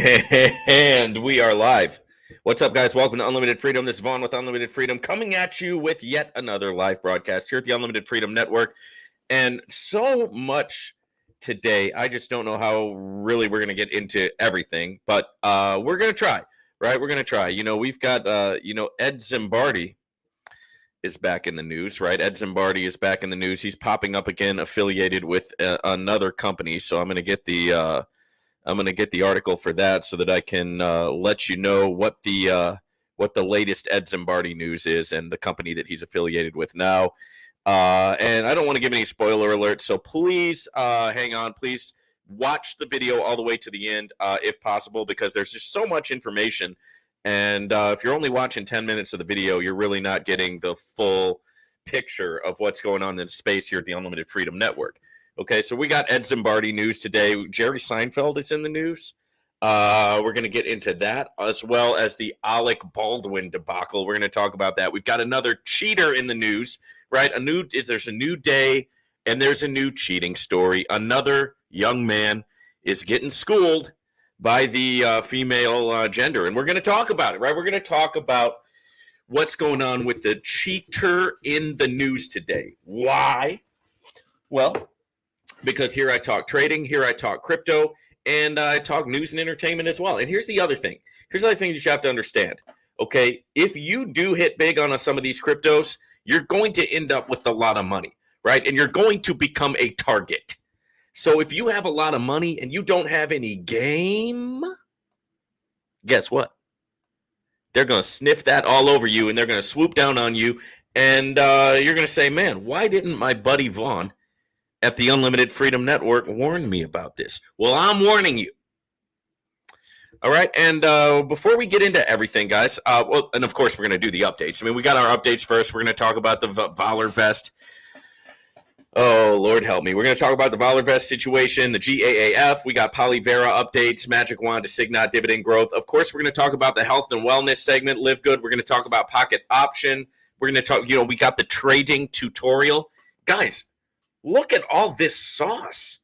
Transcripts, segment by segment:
And we are live. What's up, guys? Welcome to Unlimited Freedom. This is Vaughn with Unlimited Freedom coming at you with yet another live broadcast here at the Unlimited Freedom Network. And so much today. I just don't know how really we're going to get into everything, but we're going to try, right? We're going to try. You know, we've got, Ed Zimbardi is back in the news, right? Ed Zimbardi is back in the news. He's popping up again, affiliated with another company. So I'm going to get the article for that so that I can let you know what the latest Ed Zimbardi news is and the company that he's affiliated with now. And I don't want to give any spoiler alerts, so please hang on. Please watch the video all the way to the end if possible, because there's just so much information. And if you're only watching 10 minutes of the video, you're really not getting the full picture of what's going on in space here at the Unlimited Freedom Network. Okay, so we got Ed Zimbardi news today. Jerry Seinfeld is in the news. We're going to get into that, as well as the Alec Baldwin debacle. We're going to talk about that. We've got another cheater in the news, right? There's a new day, and there's a new cheating story. Another young man is getting schooled by the female gender, and we're going to talk about it, right? We're going to talk about what's going on with the cheater in the news today. Why? Well, because here I talk trading, here I talk crypto, and I talk news and entertainment as well. And here's the other thing. Here's the other thing you should have to understand. Okay, if you do hit big on some of these cryptos, you're going to end up with a lot of money, right? And you're going to become a target. So if you have a lot of money and you don't have any game, guess what? They're going to sniff that all over you, and they're going to swoop down on you, and you're going to say, man, why didn't my buddy Vaughn at the Unlimited Freedom Network warn me about this? Well, I'm warning you. All right, and before we get into everything, guys, and of course we're going to do the updates. I mean, we got our updates first. We're going to talk about the Valor Vest. Oh, Lord help me. We're going to talk about the Valor Vest situation, the GAAP. We got Polyvera updates, Magic Wand to Signat dividend growth. Of course, we're going to talk about the health and wellness segment, Live Good. We're going to talk about Pocket Option. We're going to talk, we got the trading tutorial. Guys, look at all this sauce.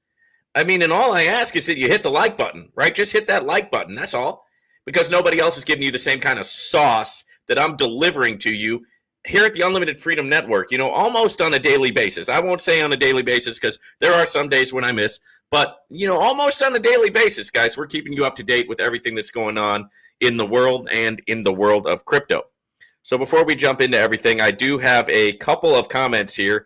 I mean, and all I ask is that you hit the like button, right? Just hit that like button. That's all. Because nobody else is giving you the same kind of sauce that I'm delivering to you here at the Unlimited Freedom Network, almost on a daily basis. I won't say on a daily basis because there are some days when I miss, but, almost on a daily basis, guys, we're keeping you up to date with everything that's going on in the world and in the world of crypto. So before we jump into everything, I do have a couple of comments here.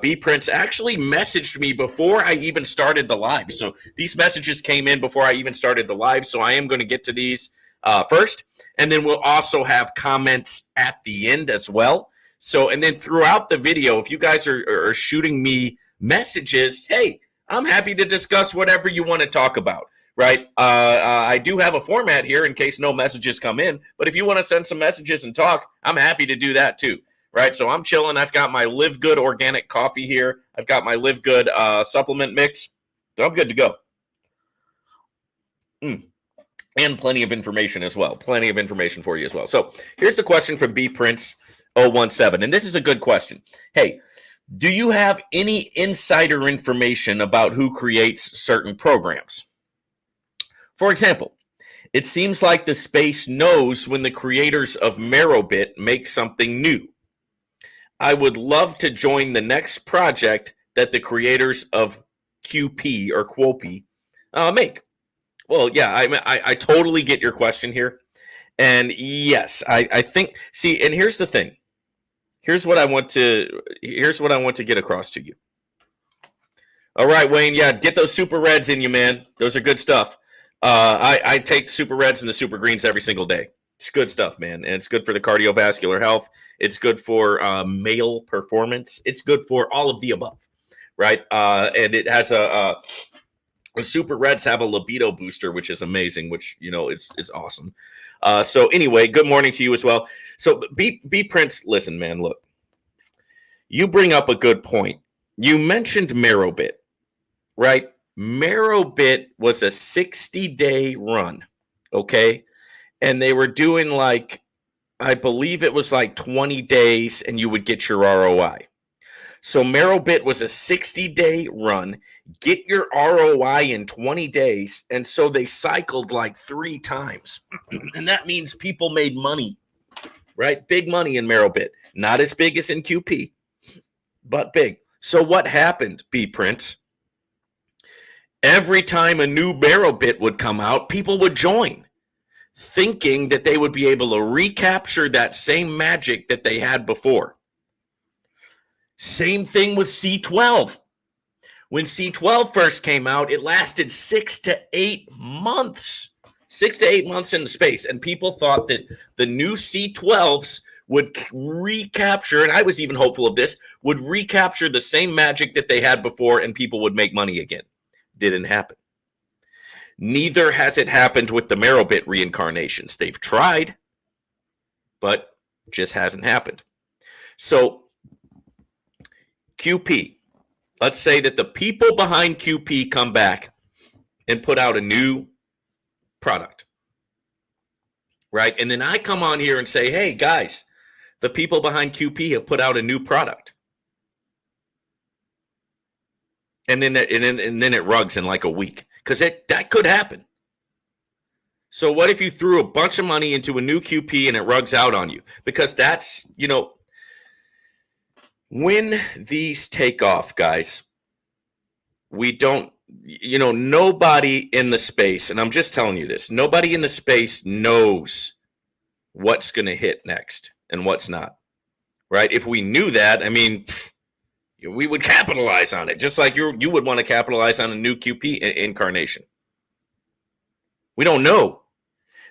B Prince actually messaged me before I even started the live. So these messages came in before I even started the live. So I am going to get to these first. And then we'll also have comments at the end as well. So, and then throughout the video, if you guys are shooting me messages, hey, I'm happy to discuss whatever you want to talk about, right? I do have a format here in case no messages come in. But if you want to send some messages and talk, I'm happy to do that too. Right, so I'm chilling. I've got my Live Good organic coffee here. I've got my Live Good supplement mix. So I'm good to go. And plenty of information as well. Plenty of information for you as well. So here's the question from B Prince 017. And this is a good question. Hey, do you have any insider information about who creates certain programs? For example, it seems like the space knows when the creators of Merobit make something new. I would love to join the next project that the creators of QP or Quopi make. Well, yeah, I totally get your question here. And yes, I think, see, and here's the thing. Here's what I want to get across to you. All right, Wayne, yeah, get those super reds in you, man. Those are good stuff. I take super reds and the super greens every single day. It's good stuff, man. And it's good for the cardiovascular health. It's good for male performance. It's good for all of the above, right? And it has the super reds have a libido booster, which is amazing, which, is awesome. So anyway, good morning to you as well. So B Prince, listen, man, look, you bring up a good point. You mentioned Merobit, right? Merobit was a 60-day run, okay? And they were doing I believe it was 20 days and you would get your ROI. So Merobit was a 60-day run. Get your ROI in 20 days. And so they cycled like 3 times. And that means people made money, right? Big money in Merrillbit. Not as big as in QP, but big. So what happened, B Prince? Every time a new Merrillbit would come out, people would join, thinking that they would be able to recapture that same magic that they had before. Same thing with C12. When C12 first came out, it lasted 6 to 8 months. 6 to 8 months in the space. And people thought that the new C12s would recapture, and I was even hopeful of this, would recapture the same magic that they had before and people would make money again. Didn't happen. Neither has it happened with the Merrillbit reincarnations. They've tried, but just hasn't happened. So QP, let's say that the people behind QP come back and put out a new product, right? And then I come on here and say, hey, guys, the people behind QP have put out a new product. And then it rugs in like a week, because that could happen. So what if you threw a bunch of money into a new QP and it rugs out on you? Because that's, when these take off, guys, we don't, nobody in the space, and I'm just telling you this, nobody in the space knows what's going to hit next and what's not, right? If we knew that, I mean, we would capitalize on it, just like you would want to capitalize on a new QP incarnation. We don't know,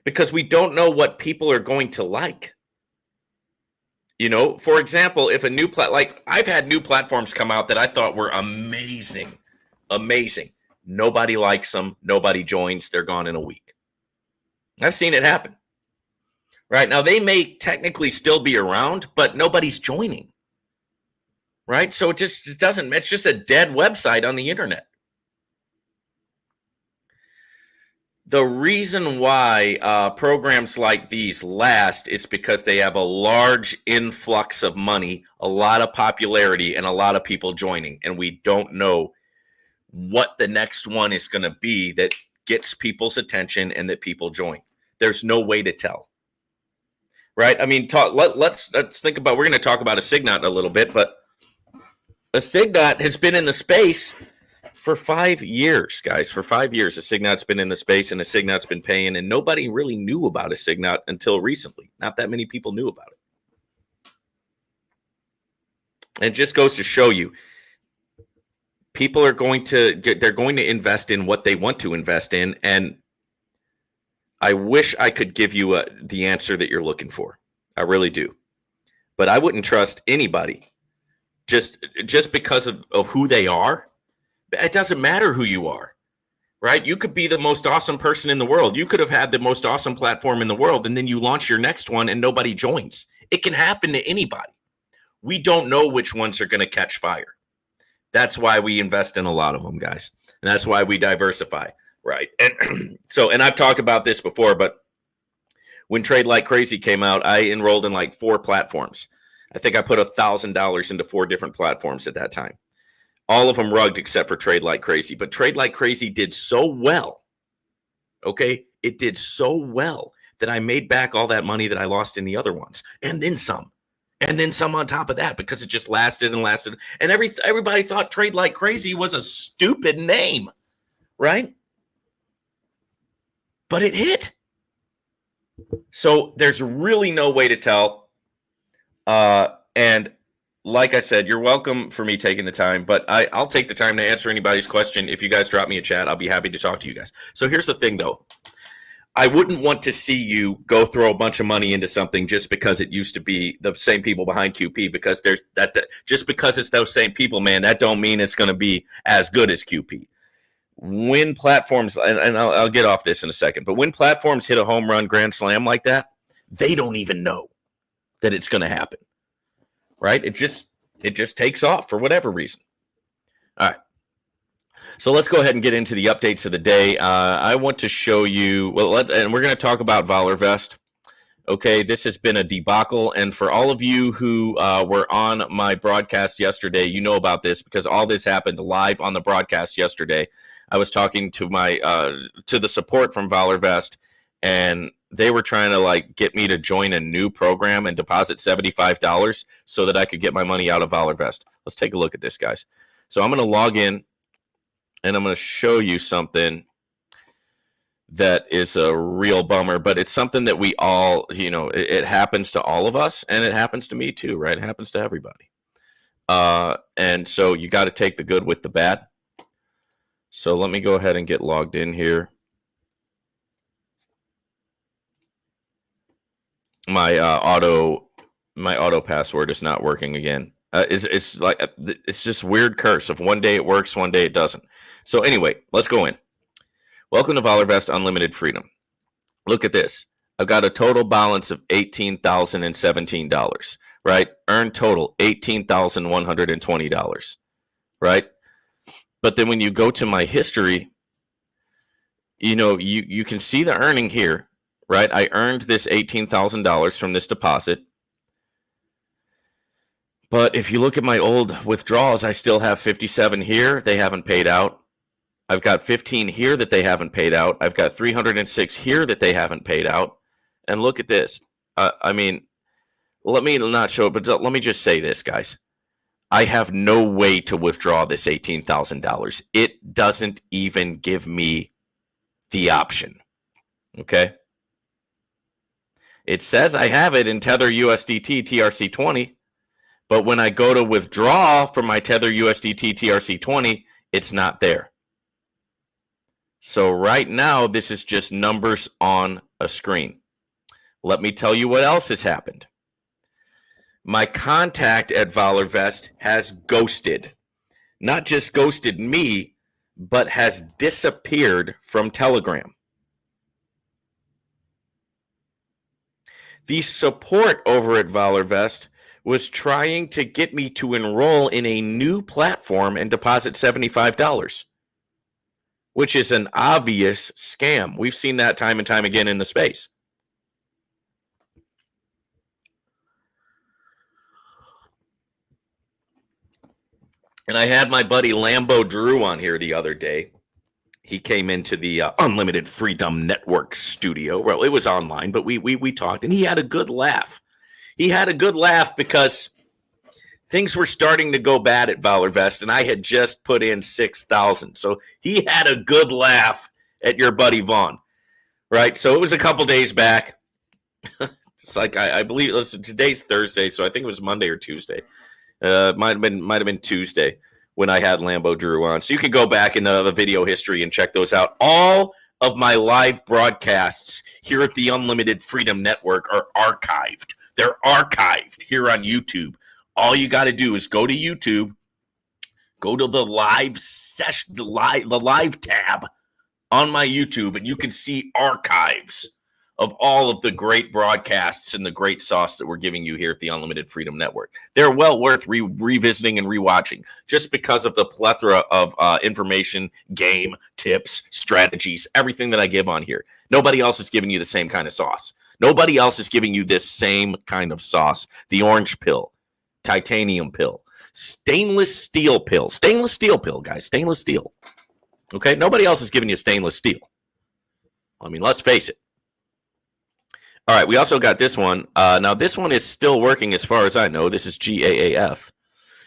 because we don't know what people are going to like. For example, if a new like I've had new platforms come out that I thought were amazing. Nobody likes them. Nobody joins. They're gone in a week. I've seen it happen. Right now, they may technically still be around, but nobody's joining. Right? So it doesn't, it's just a dead website on the internet. The reason why programs like these last is because they have a large influx of money, a lot of popularity, and a lot of people joining. And we don't know what the next one is going to be that gets people's attention and that people join. There's no way to tell. Right? I mean, let's think about, we're going to talk about a Signot a little bit, but a Signot has been in the space for 5 years, guys. For 5 years, a Signot's been in the space, and a Signot's been paying, and nobody really knew about a Signot until recently. Not that many people knew about it. And it just goes to show you, people are going to invest in what they want to invest in, and I wish I could give you the answer that you're looking for. I really do. But I wouldn't trust anybody just because of who they are. It doesn't matter who you are, right? You could be the most awesome person in the world. You could have had the most awesome platform in the world, and then you launch your next one and nobody joins. It can happen to anybody. We don't know which ones are going to catch fire. That's why we invest in a lot of them, guys. And that's why we diversify, right? And and I've talked about this before, but when Trade Like Crazy came out, I enrolled in like 4 platforms. I think I put $1,000 into 4 different platforms at that time. All of them rugged except for Trade Like Crazy. But Trade Like Crazy did so well, okay? It did so well that I made back all that money that I lost in the other ones. And then some. And then some on top of that, because it just lasted and lasted. And everybody thought Trade Like Crazy was a stupid name, right? But it hit. So there's really no way to tell. And like I said, you're welcome for me taking the time, but I'll take the time to answer anybody's question. If you guys drop me a chat, I'll be happy to talk to you guys. So here's the thing, though. I wouldn't want to see you go throw a bunch of money into something just because it used to be the same people behind QP, because there's that just because it's those same people, man, that don't mean it's going to be as good as QP. When platforms, and I'll get off this in a second, but when platforms hit a home run grand slam like that, they don't even know that it's going to happen, right? It just takes off for whatever reason. All right. So let's go ahead and get into the updates of the day. I want to show you, and we're going to talk about ValorVest. Okay, this has been a debacle. And for all of you who were on my broadcast yesterday, you know about this because all this happened live on the broadcast yesterday. I was talking to my to the support from ValorVest, and they were trying to like get me to join a new program and deposit $75 so that I could get my money out of ValorVest. Let's take a look at this, guys. So I'm going to log in, and I'm going to show you something that is a real bummer, but it's something that we all, it happens to all of us, and it happens to me too, right? It happens to everybody. And so you got to take the good with the bad. So let me go ahead and get logged in here. My auto password is not working again. It's just weird curse of one day it works, one day it doesn't. So anyway, let's go in. Welcome to ValorVest Unlimited Freedom. Look at this. I've got a total balance of $18,017, right? Earned total $18,120, right? But then when you go to my history, you can see the earning here, right? I earned this $18,000 from this deposit. But if you look at my old withdrawals, I still have 57 here. They haven't paid out. I've got 15 here that they haven't paid out. I've got 306 here that they haven't paid out. And look at this. Let me not show it, but let me just say this, guys. I have no way to withdraw this $18,000. It doesn't even give me the option. Okay? It says I have it in Tether USDT TRC20, but when I go to withdraw from my Tether USDT TRC20, it's not there. So right now, this is just numbers on a screen. Let me tell you what else has happened. My contact at ValorVest has ghosted. Not just ghosted me, but has disappeared from Telegram. The support over at ValorVest was trying to get me to enroll in a new platform and deposit $75. Which is an obvious scam. We've seen that time and time again in the space. And I had my buddy Lambo Drew on here the other day. He came into the Unlimited Freedom Network studio. Well, it was online, but we talked, and he had a good laugh. He had a good laugh because things were starting to go bad at ValorVest, and I had just put in $6,000. So he had a good laugh at your buddy Vaughn, right? So it was a couple days back. It's like I believe today's Thursday, so I think it was Monday or Tuesday. Might have been Tuesday when I had Lambo Drew on. So you can go back in the video history and check those out. All of my live broadcasts here at the Unlimited Freedom Network are archived. They're archived here on YouTube. All you got to do is go to YouTube, go to the live session, the live tab on my YouTube, and you can see archives of all of the great broadcasts and the great sauce that we're giving you here at the Unlimited Freedom Network. They're well worth revisiting and rewatching just because of the plethora of information, game, tips, strategies, everything that I give on here. Nobody else is giving you the same kind of sauce. Nobody else is giving you this same kind of sauce. The orange pill. Titanium pill, stainless steel pill, guys, stainless steel. Okay, nobody else is giving you stainless steel. I mean, let's face it. All right, we also got this one. Now, this one is still working as far as I know. This is GAAP.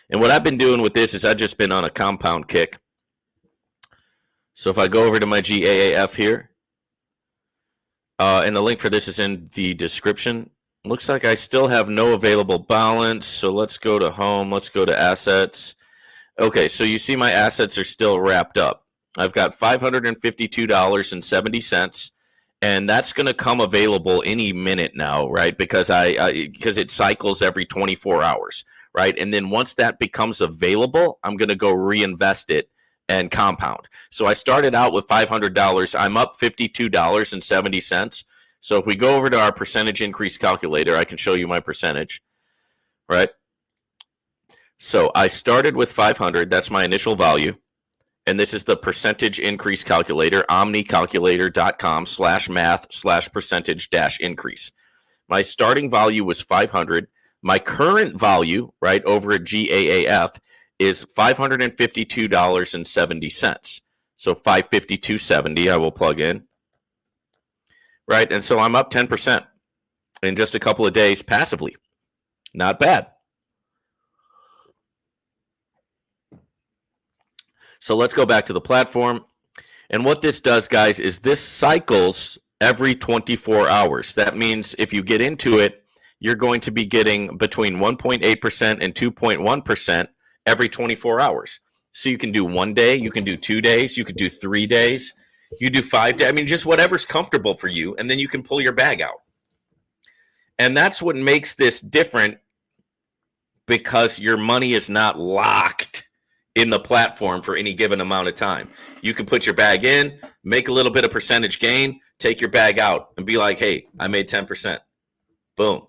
And what I've been doing with this is I've just been on a compound kick. So if I go over to my GAAP here, and the link for this is in the description. Looks like I still have no available balance, so let's go to home. Let's go to assets. Okay, so you see my assets are still wrapped up. I've got $552.70, and that's going to come available any minute now, right? Because because it cycles every 24 hours, right? And then once that becomes available, I'm going to go reinvest it and compound. So I started out with $500. I'm up $52.70. So if we go over to our percentage increase calculator, I can show you my percentage, right? So I started with 500. That's my initial value. And this is the percentage increase calculator, omnicalculator.com/math/percentage-increase. My starting value was 500. My current value, right, over at GAAP is $552.70. So 552.70 I will plug in. Right, and so I'm up 10% in just a couple of days passively. Not bad. So let's go back to the platform. And what this does, guys, is this cycles every 24 hours. That means if you get into it, you're going to be getting between 1.8% and 2.1% every 24 hours. So you can do 1 day, you can do 2 days, you could do 3 days, you do 5 days. I mean, just whatever's comfortable for you, and then you can pull your bag out. And that's what makes this different, because your money is not locked in the platform for any given amount of time. You can put your bag in, make a little bit of percentage gain, take your bag out, and be like, hey, I made 10%. Boom.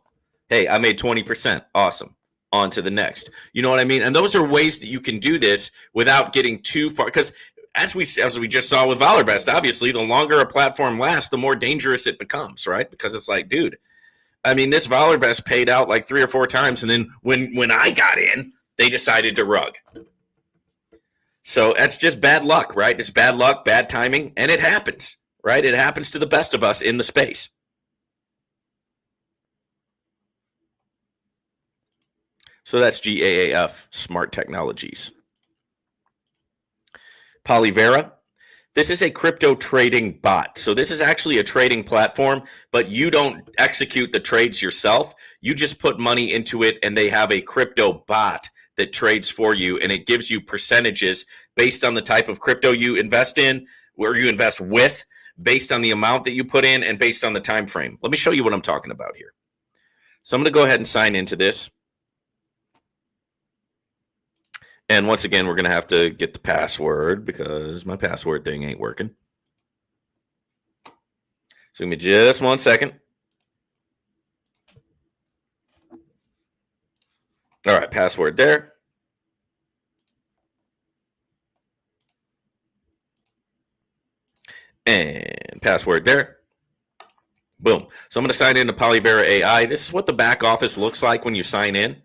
Hey, I made 20%. Awesome. On to the next. You know what I mean? And those are ways that you can do this without getting too far. Because as we just saw with ValorVest, obviously, the longer a platform lasts, the more dangerous it becomes, right? Because it's like, dude, I mean, this ValorVest paid out like 3 or 4 times, and then when I got in, they decided to rug. So that's just bad luck, right? It's bad luck, bad timing, and it happens, right? It happens to the best of us in the space. So that's GAAP, Smart Technologies. Polyvera. This is a crypto trading bot. So this is actually a trading platform, but you don't execute the trades yourself. You just put money into it, and they have a crypto bot that trades for you, and it gives you percentages based on the type of crypto you invest in, where you invest with, based on the amount that you put in, and based on the time frame. Let me show you what I'm talking about here. So I'm going to go ahead and sign into this. And once again, we're going to have to get the password because my password thing ain't working. So give me just 1 second. All right, password there. And password there. Boom. So I'm going to sign into Polyvera AI. This is what the back office looks like when you sign in.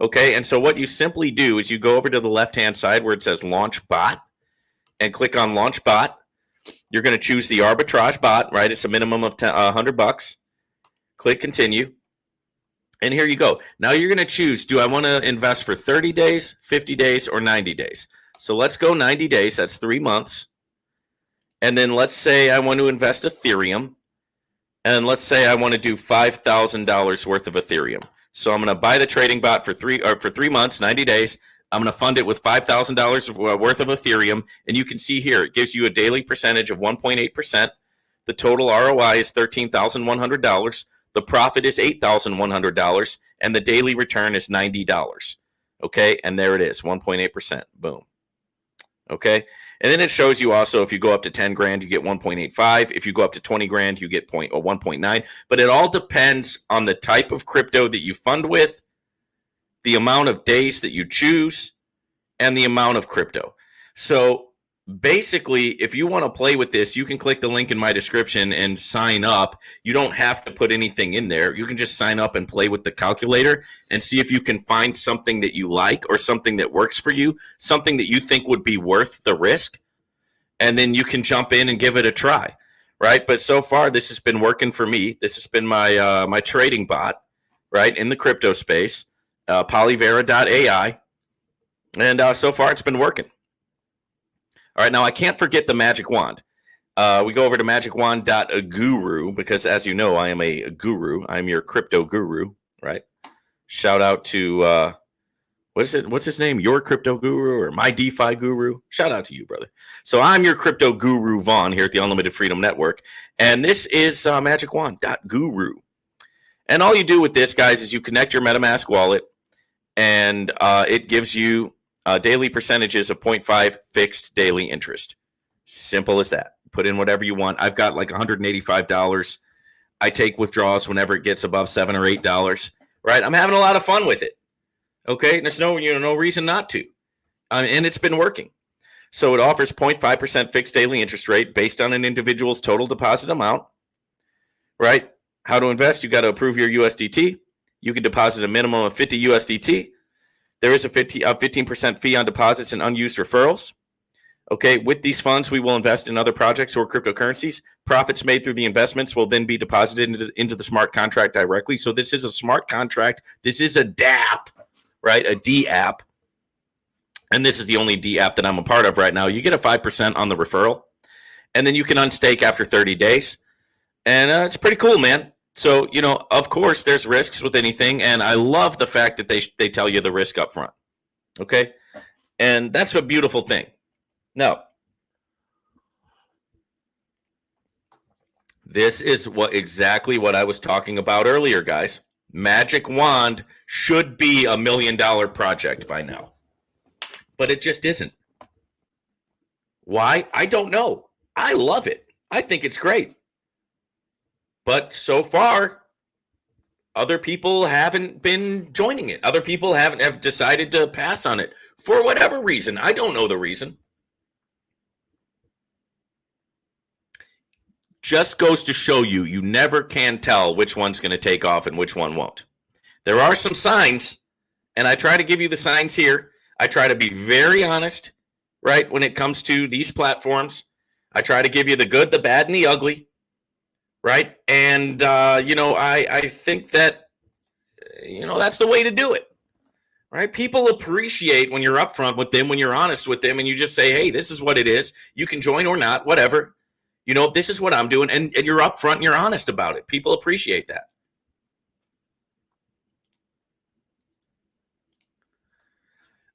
Okay, and so what you simply do is you go over to the left-hand side where it says Launch Bot and click on Launch Bot. You're going to choose the arbitrage bot, right? It's a minimum of $100. Click Continue. And here you go. Now you're going to choose, do I want to invest for 30 days, 50 days, or 90 days? So let's go 90 days. That's 3 months. And then let's say I want to invest Ethereum. And let's say I want to do $5,000 worth of Ethereum. So I'm going to buy the trading bot for 3 months, 90 days. I'm going to fund it with $5,000 worth of Ethereum. And you can see here, it gives you a daily percentage of 1.8%. The total ROI is $13,100. The profit is $8,100. And the daily return is $90. Okay, and there it is, 1.8%. Boom. Okay, and then it shows you also if you go up to 10 grand, you get 1.85. If you go up to 20 grand, you get 1.9. But it all depends on the type of crypto that you fund with, the amount of days that you choose, and the amount of crypto. So basically, if you want to play with this, you can click the link in my description and sign up. You don't have to put anything in there. You can just sign up and play with the calculator and see if you can find something that you like or something that works for you, something that you think would be worth the risk. And then you can jump in and give it a try, right? But so far, this has been working for me. This has been my my trading bot, right, in the crypto space, polyvera.ai. And so far, it's been working. All right, now I can't forget the magic wand. We go over to magicwand.guru because, as you know, I am a guru. I'm your crypto guru, right? Shout out to, what's his name? Your crypto guru or my DeFi guru? Shout out to you, brother. So I'm your crypto guru, Vaughn, here at the Unlimited Freedom Network. And this is magicwand.guru. And all you do with this, guys, is you connect your MetaMask wallet, and it gives you daily percentages of 0.5 fixed daily interest. Simple as that. Put in whatever you want. I've got like $185. I take withdrawals whenever it gets above $7 or $8. Right? I'm having a lot of fun with it. Okay? There's no reason not to. And it's been working. So it offers 0.5% fixed daily interest rate based on an individual's total deposit amount. Right? How to invest? You got to approve your USDT. You can deposit a minimum of 50 USDT. There is a 15% fee on deposits and unused referrals. Okay, with these funds, we will invest in other projects or cryptocurrencies. Profits made through the investments will then be deposited into the smart contract directly. So this is a smart contract. This is a DApp, right? A DApp. And this is the only DApp that I'm a part of right now. You get a 5% on the referral, and then you can unstake after 30 days. And it's pretty cool, man. So, of course, there's risks with anything. And I love the fact that they tell you the risk up front. Okay? And that's a beautiful thing. Now, this is exactly what I was talking about earlier, guys. Magic Wand should be $1 million project by now, but it just isn't. Why? I don't know. I love it. I think it's great. But so far, other people haven't been joining it. Other people have decided to pass on it for whatever reason. I don't know the reason. Just goes to show you never can tell which one's going to take off and which one won't. There are some signs, and I try to give you the signs here. I try to be very honest, right, when it comes to these platforms. I try to give you the good, the bad, and the ugly, right? And, I think that, that's the way to do it, right? People appreciate when you're upfront with them, when you're honest with them, and you just say, hey, this is what it is. You can join or not, whatever. This is what I'm doing, and you're upfront and you're honest about it. People appreciate that.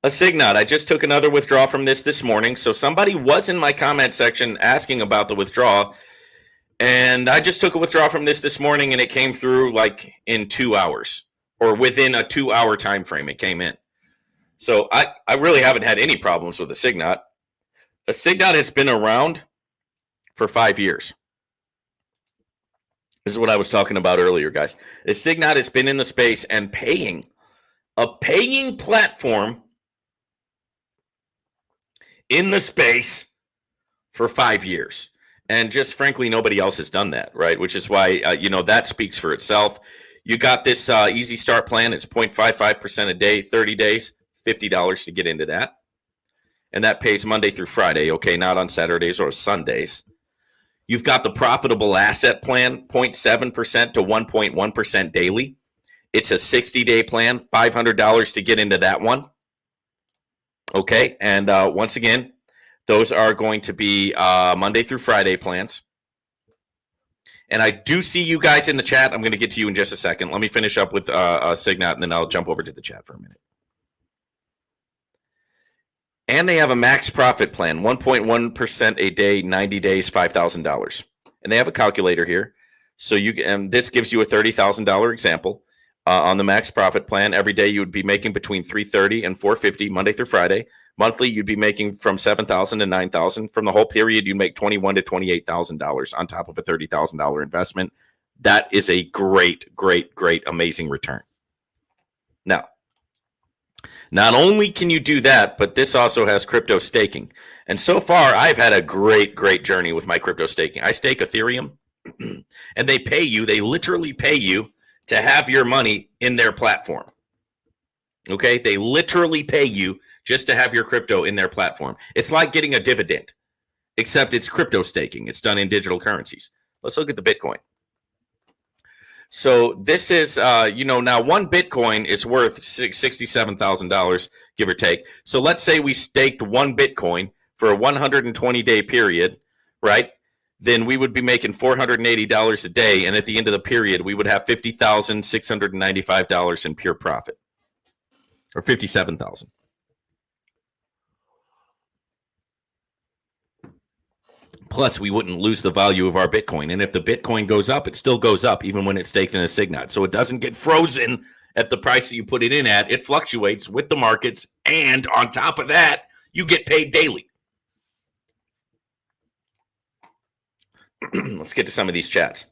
A Signat. I just took another withdrawal from this morning. So somebody was in my comment section asking about the withdrawal, and I just took a withdrawal from this morning, and it came through like in 2 hours, or within a 2-hour time frame it came in. So I really haven't had any problems with a Signat. A Signat has been around for 5 years. This is what I was talking about earlier, guys. The Signat has been in the space and paying platform in the space for 5 years. And just frankly, nobody else has done that, right? Which is why, that speaks for itself. You got this easy start plan. It's 0.55% a day, 30 days, $50 to get into that. And that pays Monday through Friday, okay, not on Saturdays or Sundays. You've got the profitable asset plan, 0.7% to 1.1% daily. It's a 60-day plan, $500 to get into that one. Okay, and once again, those are going to be Monday through Friday plans. And I do see you guys in the chat. I'm going to get to you in just a second. Let me finish up with Signat, and then I'll jump over to the chat for a minute. And they have a max profit plan, 1.1% a day, 90 days, $5,000. And they have a calculator here. So this gives you a $30,000 example on the max profit plan. Every day you would be making between $330 and $450 Monday through Friday. Monthly, you'd be making from $7,000 to $9,000. From the whole period, you make $21,000 to $28,000 on top of a $30,000 investment. That is a great, great, great, amazing return. Now, not only can you do that, but this also has crypto staking. And so far, I've had a great, great journey with my crypto staking. I stake Ethereum, and they literally pay you to have your money in their platform. Okay? They literally pay you just to have your crypto in their platform. It's like getting a dividend, except it's crypto staking. It's done in digital currencies. Let's look at the Bitcoin. So this is, now one Bitcoin is worth $67,000, give or take. So let's say we staked one Bitcoin for a 120-day period, right? Then we would be making $480 a day. And at the end of the period, we would have $50,695 in pure profit, or $57,000. Plus, we wouldn't lose the value of our Bitcoin. And if the Bitcoin goes up, it still goes up, even when it's staked in a Signat. So it doesn't get frozen at the price that you put it in at. It fluctuates with the markets. And on top of that, you get paid daily. Let's get to some of these chats.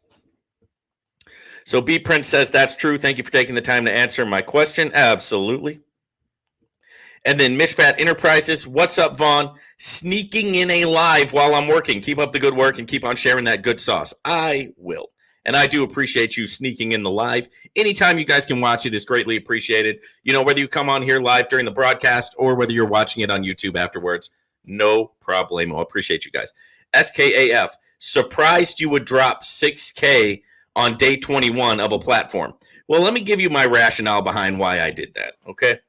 So B Prince says, that's true. Thank you for taking the time to answer my question. Absolutely. And then Mishpat Enterprises, what's up, Vaughn? Sneaking in a live while I'm working. Keep up the good work and keep on sharing that good sauce. I will. And I do appreciate you sneaking in the live. Anytime you guys can watch it is greatly appreciated. You know, whether you come on here live during the broadcast or whether you're watching it on YouTube afterwards, no problemo. I appreciate you guys. SKAF, surprised you would drop 6K on day 21 of a platform. Well, let me give you my rationale behind why I did that, okay?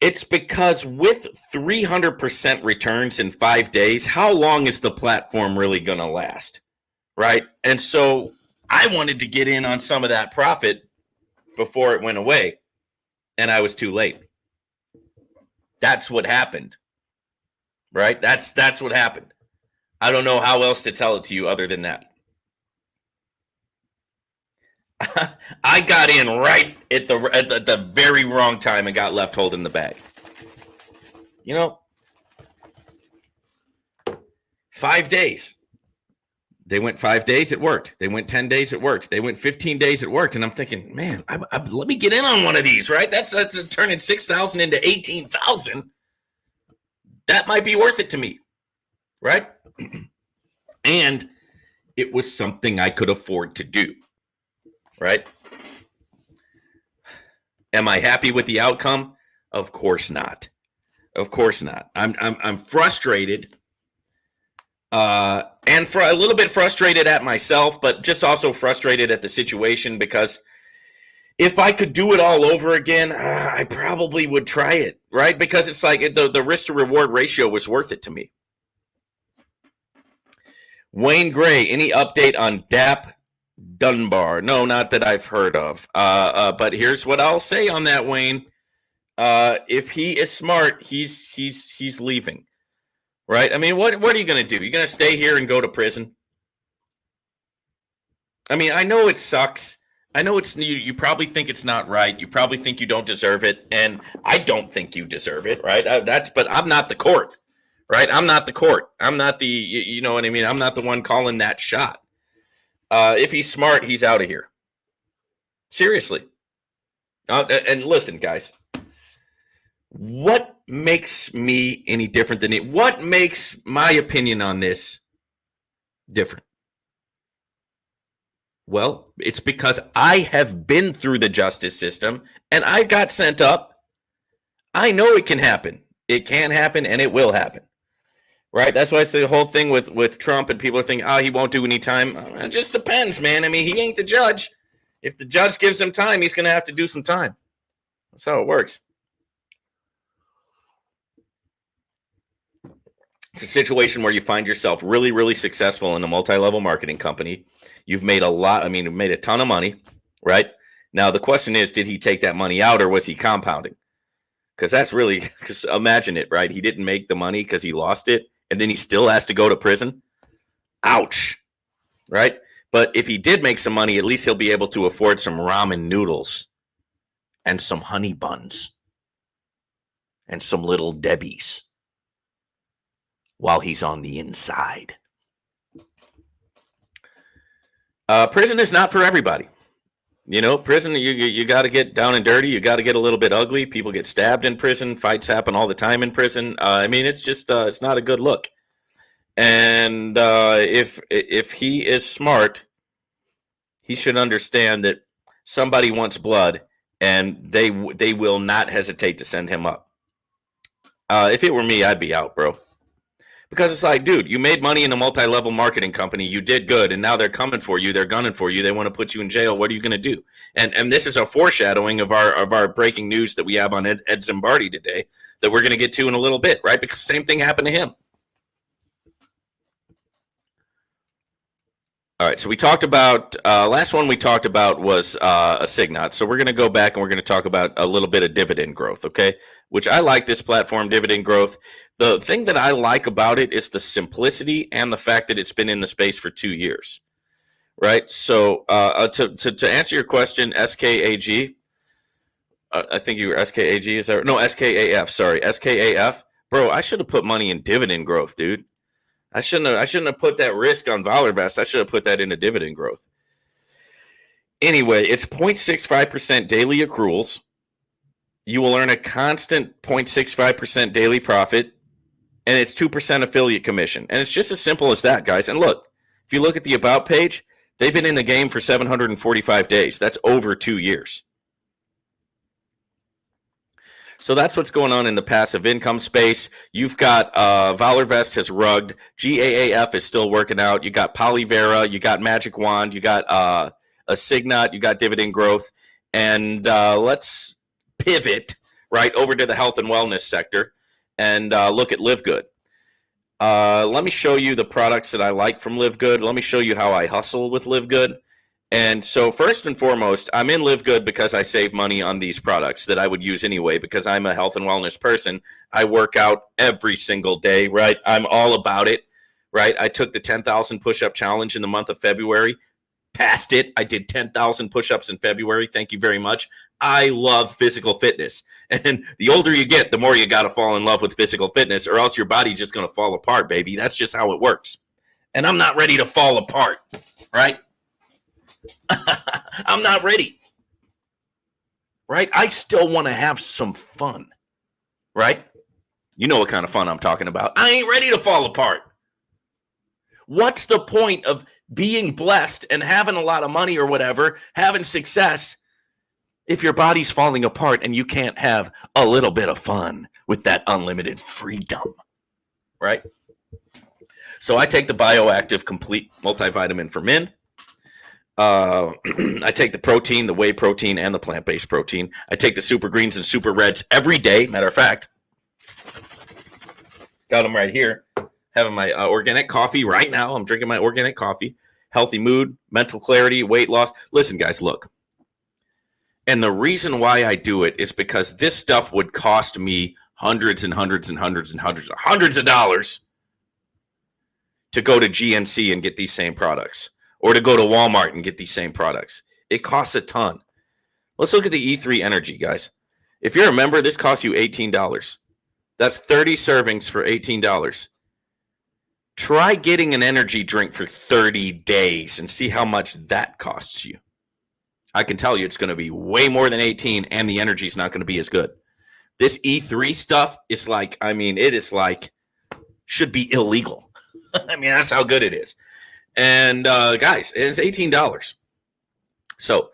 It's because with 300% returns in 5 days, how long is the platform really going to last, right? And so I wanted to get in on some of that profit before it went away, and I was too late. That's what happened, right? That's what happened. I don't know how else to tell it to you other than that. I got in right at the very wrong time and got left holding the bag. You know, 5 days. They went 5 days, it worked. They went 10 days, it worked. They went 15 days, it worked. And I'm thinking, man, let me get in on one of these, right? That's turning 6,000 into 18,000. That might be worth it to me, right? And it was something I could afford to do. Right? Am I happy with the outcome? Of course not. Of course not. I'm frustrated, and for a little bit frustrated at myself, but just also frustrated at the situation because if I could do it all over again, I probably would try it, right? Because it's like the risk to reward ratio was worth it to me. Wayne Gray, any update on DAP? Dunbar? No, not that I've heard of. But here's what I'll say on that, Wayne. If he is smart, he's leaving. Right? I mean, what are you going to do? You're going to stay here and go to prison? I mean, I know it sucks. I know it's you probably think it's not right. You probably think you don't deserve it, and I don't think you deserve it, right? But I'm not the court, right? I'm not the court. I'm not the you know what I mean? I'm not the one calling that shot. If he's smart, he's out of here. Seriously. And listen, guys, what makes me any different than it? What makes my opinion on this different? Well, it's because I have been through the justice system and I got sent up. I know it can happen. It can happen and it will happen. Right? That's why I say the whole thing with Trump and people are thinking, oh, he won't do any time. It just depends, man. I mean, he ain't the judge. If the judge gives him time, he's going to have to do some time. That's how it works. It's a situation where you find yourself really, really successful in a multi-level marketing company. You've made you've made a ton of money, right? Now, the question is, did he take that money out or was he compounding? Because that's really, because imagine it, right? He didn't make the money because he lost it. And then he still has to go to prison. Ouch. Right? But if he did make some money, at least he'll be able to afford some ramen noodles and some honey buns and some little Debbies while he's on the inside. Prison is not for everybody. You know, prison, you got to get down and dirty. You got to get a little bit ugly. People get stabbed in prison. Fights happen all the time in prison. I mean, it's just, it's not a good look. And if he is smart, he should understand that somebody wants blood, and they will not hesitate to send him up. If it were me, I'd be out, bro. Because it's like, dude, you made money in a multi-level marketing company. You did good, and now they're coming for you. They're gunning for you. They want to put you in jail. What are you going to do? And this is a foreshadowing of our breaking news that we have on Ed Zimbardi today that we're going to get to in a little bit, right? Because the same thing happened to him. All right, so we talked about, last one we talked about was a Signot. So we're going to go back and we're going to talk about a little bit of dividend growth, okay? Which I like this platform, dividend growth. The thing that I like about it is the simplicity and the fact that it's been in the space for 2 years, right? So to answer your question, SKAG, I think you were SKAG, is that right? No, SKAF, sorry, SKAF. Bro, I should have put money in dividend growth, dude. I shouldn't have put that risk on ValorVest. I should have put that into dividend growth. Anyway, it's 0.65% daily accruals. You will earn a constant 0.65% daily profit, and it's 2% affiliate commission. And it's just as simple as that, guys. And look, if you look at the About page, They've been in the game for 745 days. That's over 2 years. So that's what's going on in the passive income space. You've got Valorvest has rugged. GAAP is still working out. You got Polyvera. You got Magic Wand. You got a Signat. You got Dividend Growth. And let's pivot right over to the health and wellness sector and look at Live Good. Let me show you the products that I like from Live Good. Let me show you how I hustle with Live Good. And so first and foremost, I'm in Live Good because I save money on these products that I would use anyway, because I'm a health and wellness person. I work out every single day, right? I'm all about it, right? I took the 10,000 push-up challenge in the month of February, passed it. I did 10,000 push-ups in February. Thank you very much. I love physical fitness. And the older you get, the more you got to fall in love with physical fitness, or else your body's just going to fall apart, baby. That's just how it works. And I'm not ready to fall apart, right? I'm not ready, right? I still want to have some fun, right? You know what kind of fun I'm talking about. I ain't ready to fall apart. What's the point of being blessed and having a lot of money or whatever, having success, if your body's falling apart and you can't have a little bit of fun with that unlimited freedom, right? So I take the Bioactive Complete Multivitamin for Men. I take the protein, the whey protein, and the plant-based protein. I take the Super Greens and Super Reds every day. Matter of fact, got them right here. Having my organic coffee right now. I'm drinking my organic coffee. Healthy mood, mental clarity, weight loss. Listen, guys, look. And the reason why I do it is because this stuff would cost me hundreds and hundreds and hundreds and hundreds of dollars to go to GNC and get these same products, or to go to Walmart and get these same products. It costs a ton. Let's look at the E3 Energy, guys. If you're a member, this costs you $18. That's 30 servings for $18. Try getting an energy drink for 30 days and see how much that costs you. I can tell you it's going to be way more than 18, and the energy is not going to be as good. This E3 stuff is like, I mean, it is like, should be illegal. I mean, that's how good it is. And guys, it's $18. So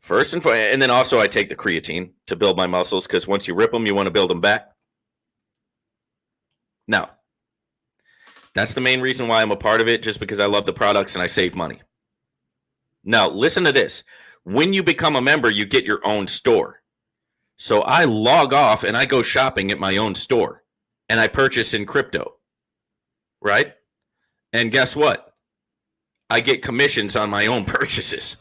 first and foremost, and then also I take the creatine to build my muscles, because once you rip them, you want to build them back. Now, that's the main reason why I'm a part of it, just because I love the products and I save money. Now, listen to this. When you become a member, you get your own store. So I log off and I go shopping at my own store, and I purchase in crypto, right? And guess what? I get commissions on my own purchases.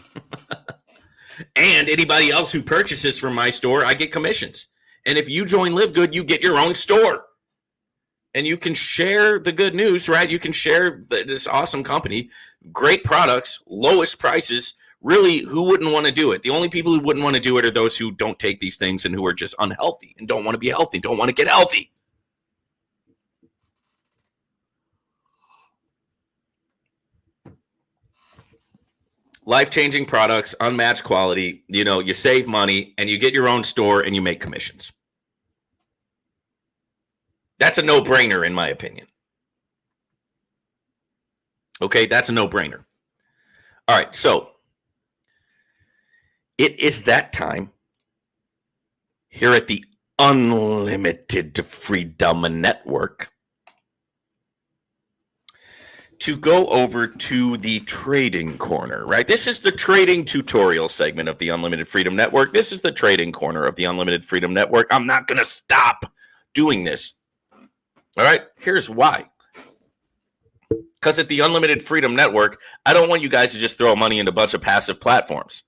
And anybody else who purchases from my store, I get commissions. And if you join Live Good, you get your own store. And you can share the good news, right? You can share this awesome company, great products, lowest prices. Really, who wouldn't want to do it? The only people who wouldn't want to do it are those who don't take these things and who are just unhealthy and don't want to be healthy, don't want to get healthy. Life-changing products, unmatched quality, you know, you save money and you get your own store and you make commissions. That's a no-brainer in my opinion. Okay, that's a no-brainer. All right, so it is that time here at the Unlimited Freedom Network to go over to the trading corner, right? This is the trading tutorial segment of the Unlimited Freedom Network. This is the trading corner of the Unlimited Freedom Network. I'm not going to stop doing this. All right, here's why. Because at the Unlimited Freedom Network, I don't want you guys to just throw money into a bunch of passive platforms.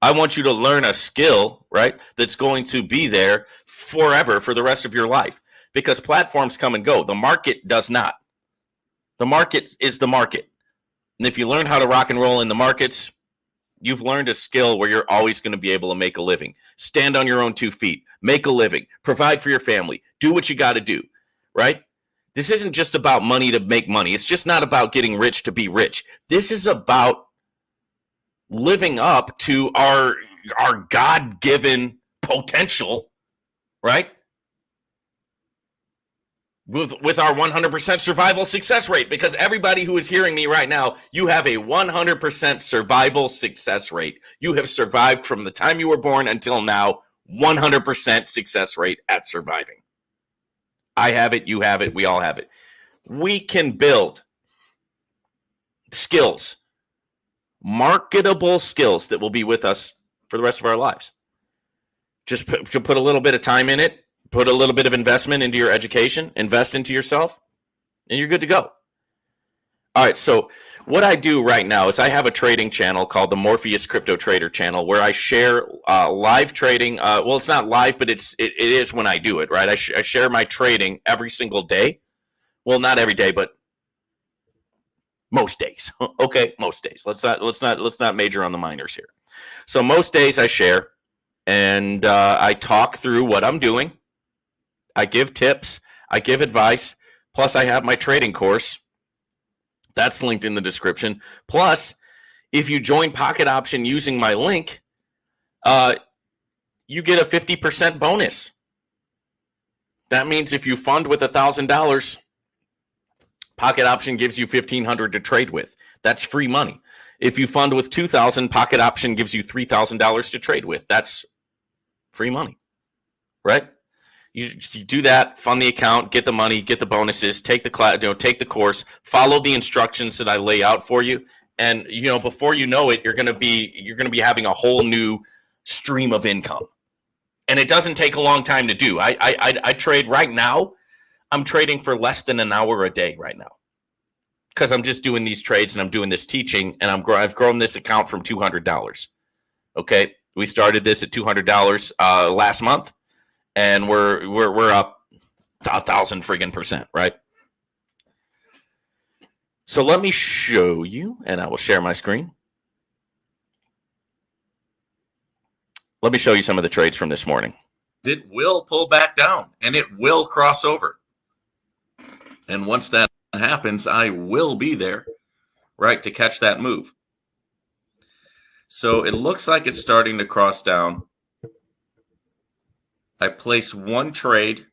I want you to learn a skill, right, that's going to be there forever for the rest of your life. Because platforms come and go. The market does not. The market is the market. And if you learn how to rock and roll in the markets, you've learned a skill where you're always going to be able to make a living. Stand on your own 2 feet. Make a living. Provide for your family. Do what you got to do, right? This isn't just about money to make money. It's just not about getting rich to be rich. This is about living up to our God-given potential, right? with our 100% survival success rate, because everybody who is hearing me right now, you have a 100% survival success rate. You have survived from the time you were born until now, 100% success rate at surviving. I have it, you have it, we all have it. We can build skills, marketable skills that will be with us for the rest of our lives. Just put a little bit of time in it, put a little bit of investment into your education, invest into yourself, and you're good to go. All right, so what I do right now is I have a trading channel called the Morpheus Crypto Trader channel, where I share live trading. Well, it's not live, but it is when I do it, right? I share my trading every single day. Well, not every day, but most days. Okay, most days. Let's not major on the minors here. So most days I share, and I talk through what I'm doing. I give tips, I give advice, plus I have my trading course. That's linked in the description. Plus, if you join Pocket Option using my link, you get a 50% bonus. That means if you fund with $1,000, Pocket Option gives you $1,500 to trade with. That's free money. If you fund with $2,000, Pocket Option gives you $3,000 to trade with. That's free money, right? You do that, fund the account, get the money, get the bonuses, take the class, take the course, follow the instructions that I lay out for you, and before you know it, you're gonna be having a whole new stream of income. And it doesn't take a long time to do. I trade right now. I'm trading for less than an hour a day right now, because I'm just doing these trades and I'm doing this teaching, and I've grown this account from $200. Okay, we started this at $200 last month. And we're up 1,000 friggin' percent, right? So let me show you, and I will share my screen. Let me show you some of the trades from this morning. It will pull back down, and it will cross over. And once that happens, I will be there, right, to catch that move. So it looks like it's starting to cross down. I place one trade,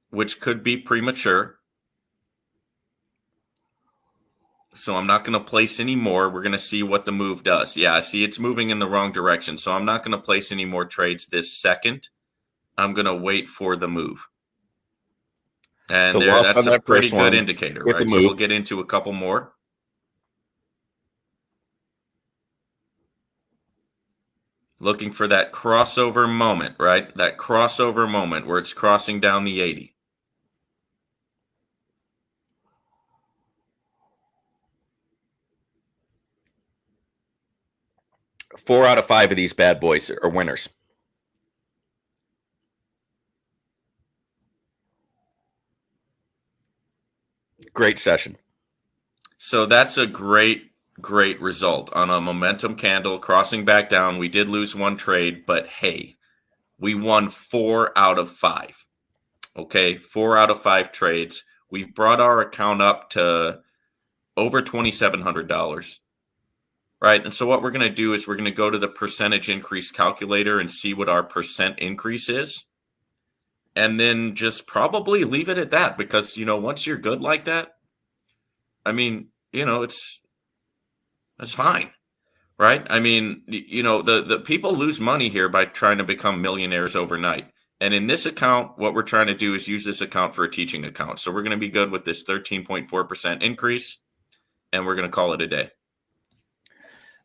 which could be premature. So I'm not going to place any more. We're going to see what the move does. Yeah, I see it's moving in the wrong direction. So I'm not going to place any more trades this second. I'm going to wait for the move. And so that's a pretty good indicator, right? So we'll get into a couple more. Looking for that crossover moment, right? That crossover moment where it's crossing down the 80. Four out of five of these bad boys are winners. Great session. So that's a great result on a momentum candle crossing back down. We did lose one trade, but hey, we won 4 out of 5. Okay, 4 out of 5 trades. We've brought our account up to over $2,700. Right, and so what we're going to do is we're going to go to the percentage increase calculator and see what our percent increase is. And then just probably leave it at that, because, once you're good like that, I mean, it's fine, right? I mean, the people lose money here by trying to become millionaires overnight. And in this account, what we're trying to do is use this account for a teaching account. So we're going to be good with this 13.4% increase, and we're going to call it a day.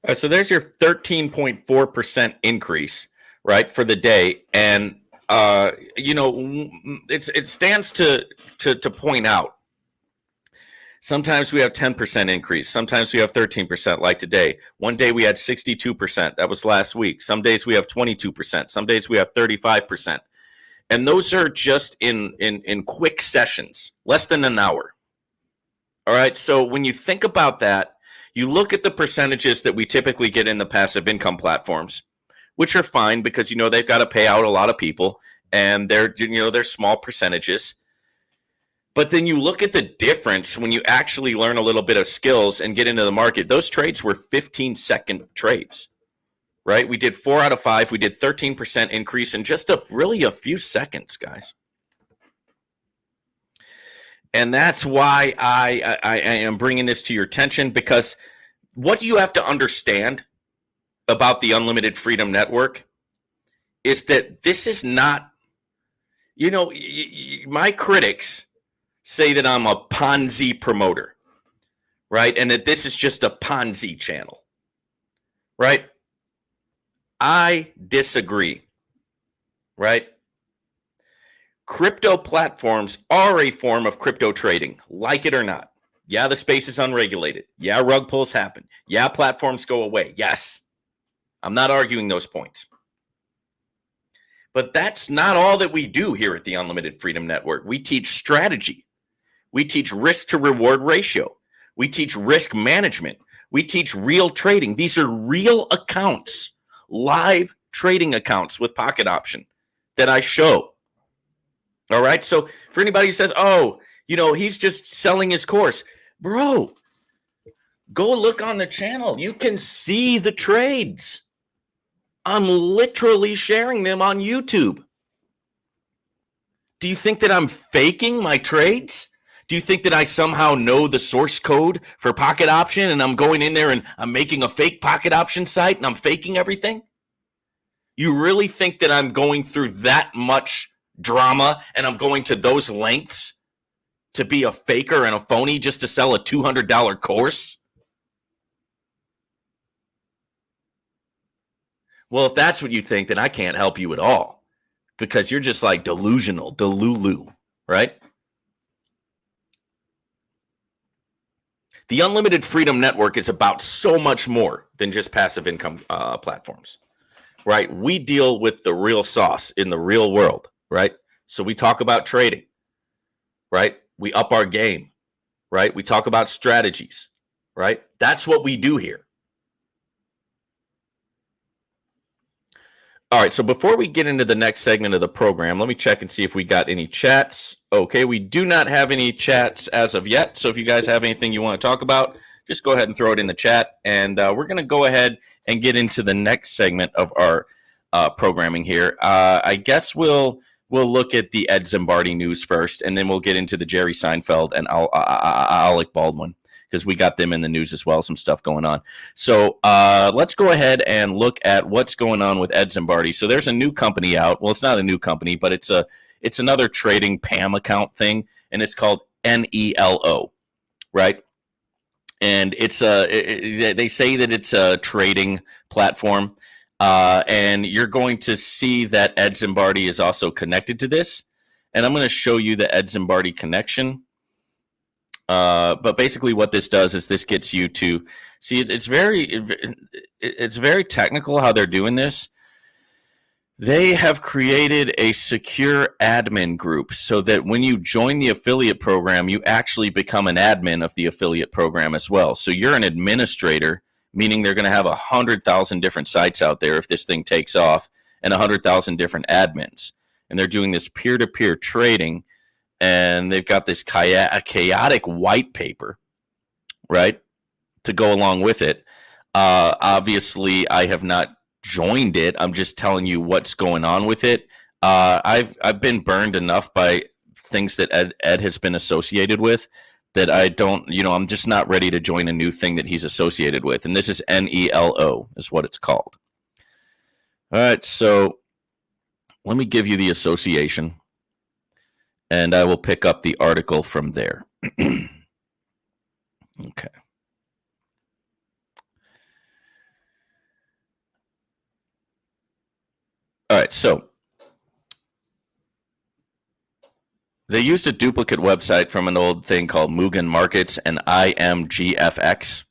All right, so there's your 13.4% increase, right, for the day. And, it stands to point out. Sometimes we have 10% increase. Sometimes we have 13%, like today. One day we had 62%. That was last week. Some days we have 22%. Some days we have 35%. And those are just in quick sessions, less than an hour. All right, so when you think about that, you look at the percentages that we typically get in the passive income platforms, which are fine because, they've got to pay out a lot of people, and they're small percentages. But then you look at the difference when you actually learn a little bit of skills and get into the market. Those trades were 15-second trades, right? We did 4 out of 5. We did 13% increase in just really a few seconds, guys. And that's why I am bringing this to your attention, because what you have to understand about the Unlimited Freedom Network is that this is not, my critics say that I'm a Ponzi promoter, right? And that this is just a Ponzi channel, right? I disagree, right? Crypto platforms are a form of crypto trading, like it or not. Yeah, the space is unregulated. Yeah, rug pulls happen. Yeah, platforms go away. Yes, I'm not arguing those points. But that's not all that we do here at the Unlimited Freedom Network. We teach strategy. We teach risk to reward ratio. We teach risk management. We teach real trading. These are real accounts, live trading accounts with pocket option that I show. All right. So for anybody who says, oh, he's just selling his course, bro, go look on the channel. You can see the trades. I'm literally sharing them on YouTube. Do you think that I'm faking my trades? Do you think that I somehow know the source code for pocket option and I'm going in there and I'm making a fake pocket option site and I'm faking everything? You really think that I'm going through that much drama and I'm going to those lengths to be a faker and a phony just to sell a $200 course? Well, if that's what you think, then I can't help you at all, because you're just like delusional, delulu, right? The Unlimited Freedom Network is about so much more than just passive income platforms, right? We deal with the real sauce in the real world, right? So we talk about trading, right? We up our game, right? We talk about strategies, right? That's what we do here. All right, so before we get into the next segment of the program, let me check and see if we got any chats. Okay, we do not have any chats as of yet. So if you guys have anything you want to talk about, just go ahead and throw it in the chat. And we're going to go ahead and get into the next segment of our programming here. I guess we'll look at the Ed Zimbardi news first, and then we'll get into the Jerry Seinfeld and Alec Baldwin, because we got them in the news as well, some stuff going on. So let's go ahead and look at what's going on with Ed Zimbardi. So there's a new company out. Well, it's not a new company, but it's another trading PAM account thing, and it's called NELO, right? And they say that it's a trading platform, and you're going to see that Ed Zimbardi is also connected to this. And I'm going to show you the Ed Zimbardi connection. But basically what this does is this gets you to see it's very technical how they're doing this. They have created a secure admin group so that when you join the affiliate program, you actually become an admin of the affiliate program as well. So you're an administrator, meaning they're going to have 100,000 different sites out there if this thing takes off, and 100,000 different admins. And they're doing this peer-to-peer trading. And they've got this chaotic white paper, right, to go along with it. Obviously, I have not joined it. I'm just telling you what's going on with it. I've been burned enough by things that Ed has been associated with that I don't, I'm just not ready to join a new thing that he's associated with. And this is NELO is what it's called. All right, so let me give you the association, and I will pick up the article from there. Okay. All right, so they used a duplicate website from an old thing called Mugen Markets and IMGFX.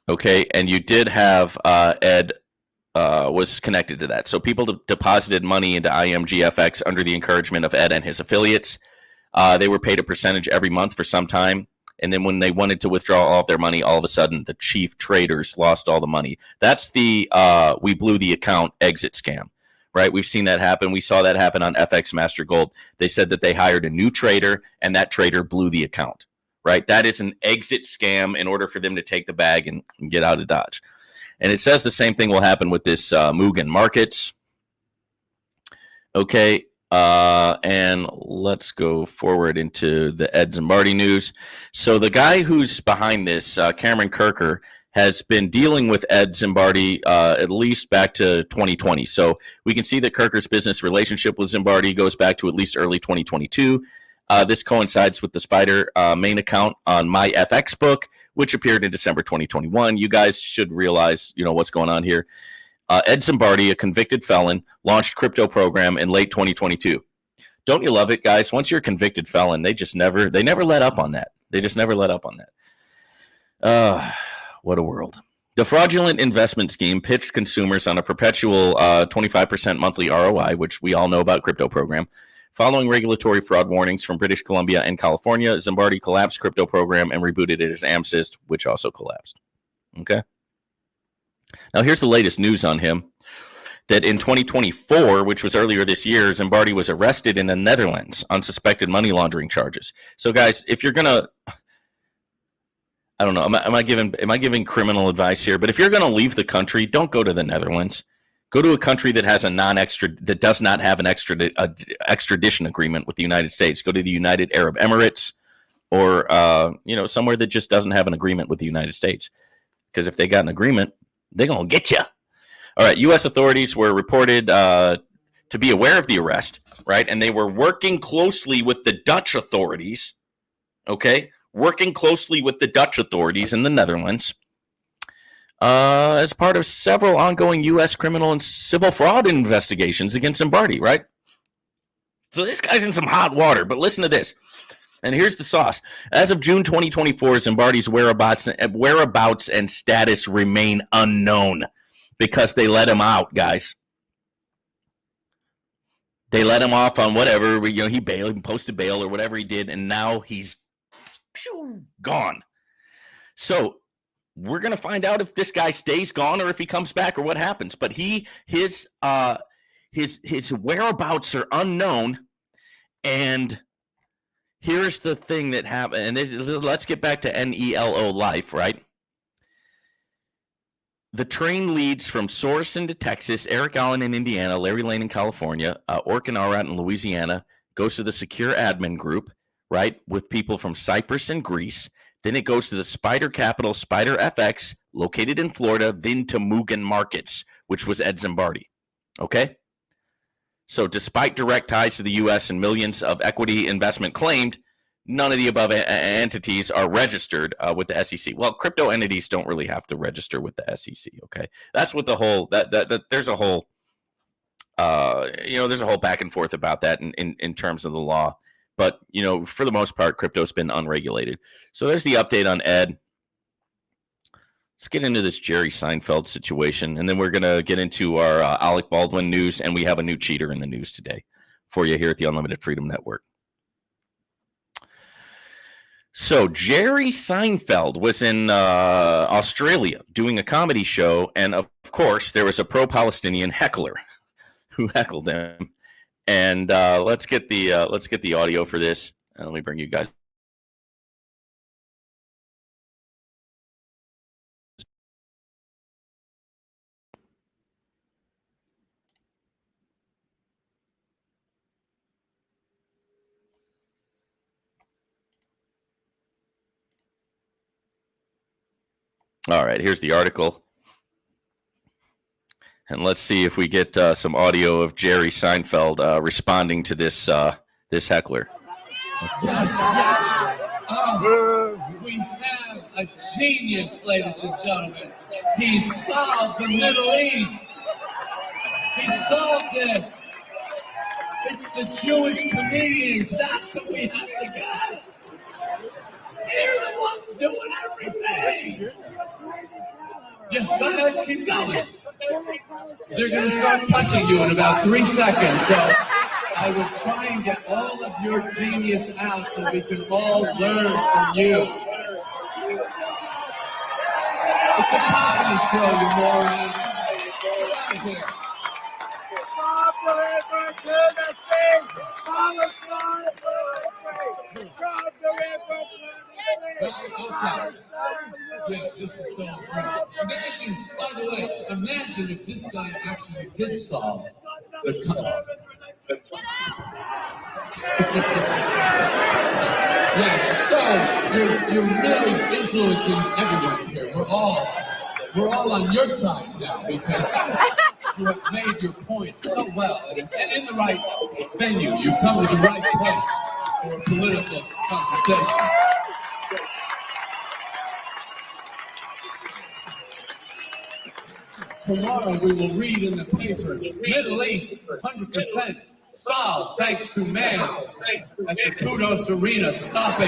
Okay, and you did have Ed was connected to that. So people deposited money into IMGFX under the encouragement of Ed and his affiliates. They were paid a percentage every month for some time. And then when they wanted to withdraw all of their money, all of a sudden the chief traders lost all the money. That's the we blew the account exit scam, right? We've seen that happen. We saw that happen on FX Master Gold. They said that they hired a new trader and that trader blew the account, right? That is an exit scam in order for them to take the bag and get out of Dodge. And it says the same thing will happen with this Mugen Markets. Okay, And let's go forward into the Ed Zimbardi news. So the guy who's behind this, Cameron Kirker, has been dealing with Ed Zimbardi at least back to 2020. So we can see that Kirker's business relationship with Zimbardi goes back to at least early 2022. This coincides with the Spider main account on my FX book, which appeared in December 2021. You guys should realize, what's going on here. Ed Zimbardi, a convicted felon, launched crypto program in late 2022. Don't you love it, guys? Once you're a convicted felon, they never let up on that. They just never let up on that. What a world. The fraudulent investment scheme pitched consumers on a perpetual 25% monthly ROI, which we all know about crypto program. Following regulatory fraud warnings from British Columbia and California, Zimbardi collapsed crypto program and rebooted it as AmSys, which also collapsed. Okay. Now, here's the latest news on him. That in 2024, which was earlier this year, Zimbardi was arrested in the Netherlands on suspected money laundering charges. So, guys, if you're gonna, I don't know, am I giving criminal advice here? But if you're gonna leave the country, don't go to the Netherlands. Go to a country that has that does not have an extradition agreement with the United States. Go to the United Arab Emirates, or somewhere that just doesn't have an agreement with the United States. Because if they got an agreement, they're gonna get you. All right, U.S. authorities were reported to be aware of the arrest, right? And they were working closely with the Dutch authorities, okay? Working closely with the Dutch authorities in the Netherlands as part of several ongoing U.S. criminal and civil fraud investigations against Zimbardi, right? So this guy's in some hot water, but listen to this. And here's the sauce. As of June 2024, Zimbardi's whereabouts and status remain unknown. Because they let him out, guys. They let him off on whatever, he bailed, he posted bail or whatever he did, and now he's gone. So we're gonna find out if this guy stays gone or if he comes back or what happens. But his whereabouts are unknown, and here's the thing that happened. And let's get back to NELO life, right? The train leads from Sorensen to Texas, Eric Allen in Indiana, Larry Lane in California, Orkin Arat in Louisiana, goes to the Secure Admin Group, right, with people from Cyprus and Greece. Then it goes to the Spider Capital, Spider FX, located in Florida, then to Mugen Markets, which was Ed Zimbardi. Okay? So despite direct ties to the U.S. and millions of equity investment claimed, none of the above entities are registered with the SEC. Well, crypto entities don't really have to register with the SEC. Okay, that's what the whole there's a whole there's a whole back and forth about that in terms of the law. But for the most part, crypto's been unregulated. So there's the update on Ed. Let's get into this Jerry Seinfeld situation, and then we're gonna get into our Alec Baldwin news, and we have a new cheater in the news today for you here at the Unlimited Freedom Network. So Jerry Seinfeld was in Australia doing a comedy show, and of course there was a pro-Palestinian heckler who heckled him. And let's get the audio for this. Let me bring you guys. All right, here's the article. And let's see if we get some audio of Jerry Seinfeld responding to this heckler. Yes. We have a genius, ladies and gentlemen. He solved the Middle East. He solved this. It's the Jewish comedians. That's what we have to get. They're the ones doing everything. Yeah, go ahead, keep going. They're going to start punching you in about 3 seconds. So I will try and get all of your genius out so we can all learn from you. It's a comedy show, you moron. Get out of here. Okay. Yeah, this is so incredible. Imagine, by the way, imagine if this guy actually did solve the Yes, so you're really influencing everyone here. We're all on your side now because you have made your point so well and in the right venue. You've come to the right place for a political conversation. Tomorrow we will read in the paper, Middle East, 100% solved thanks to man at the Kudos Arena stopping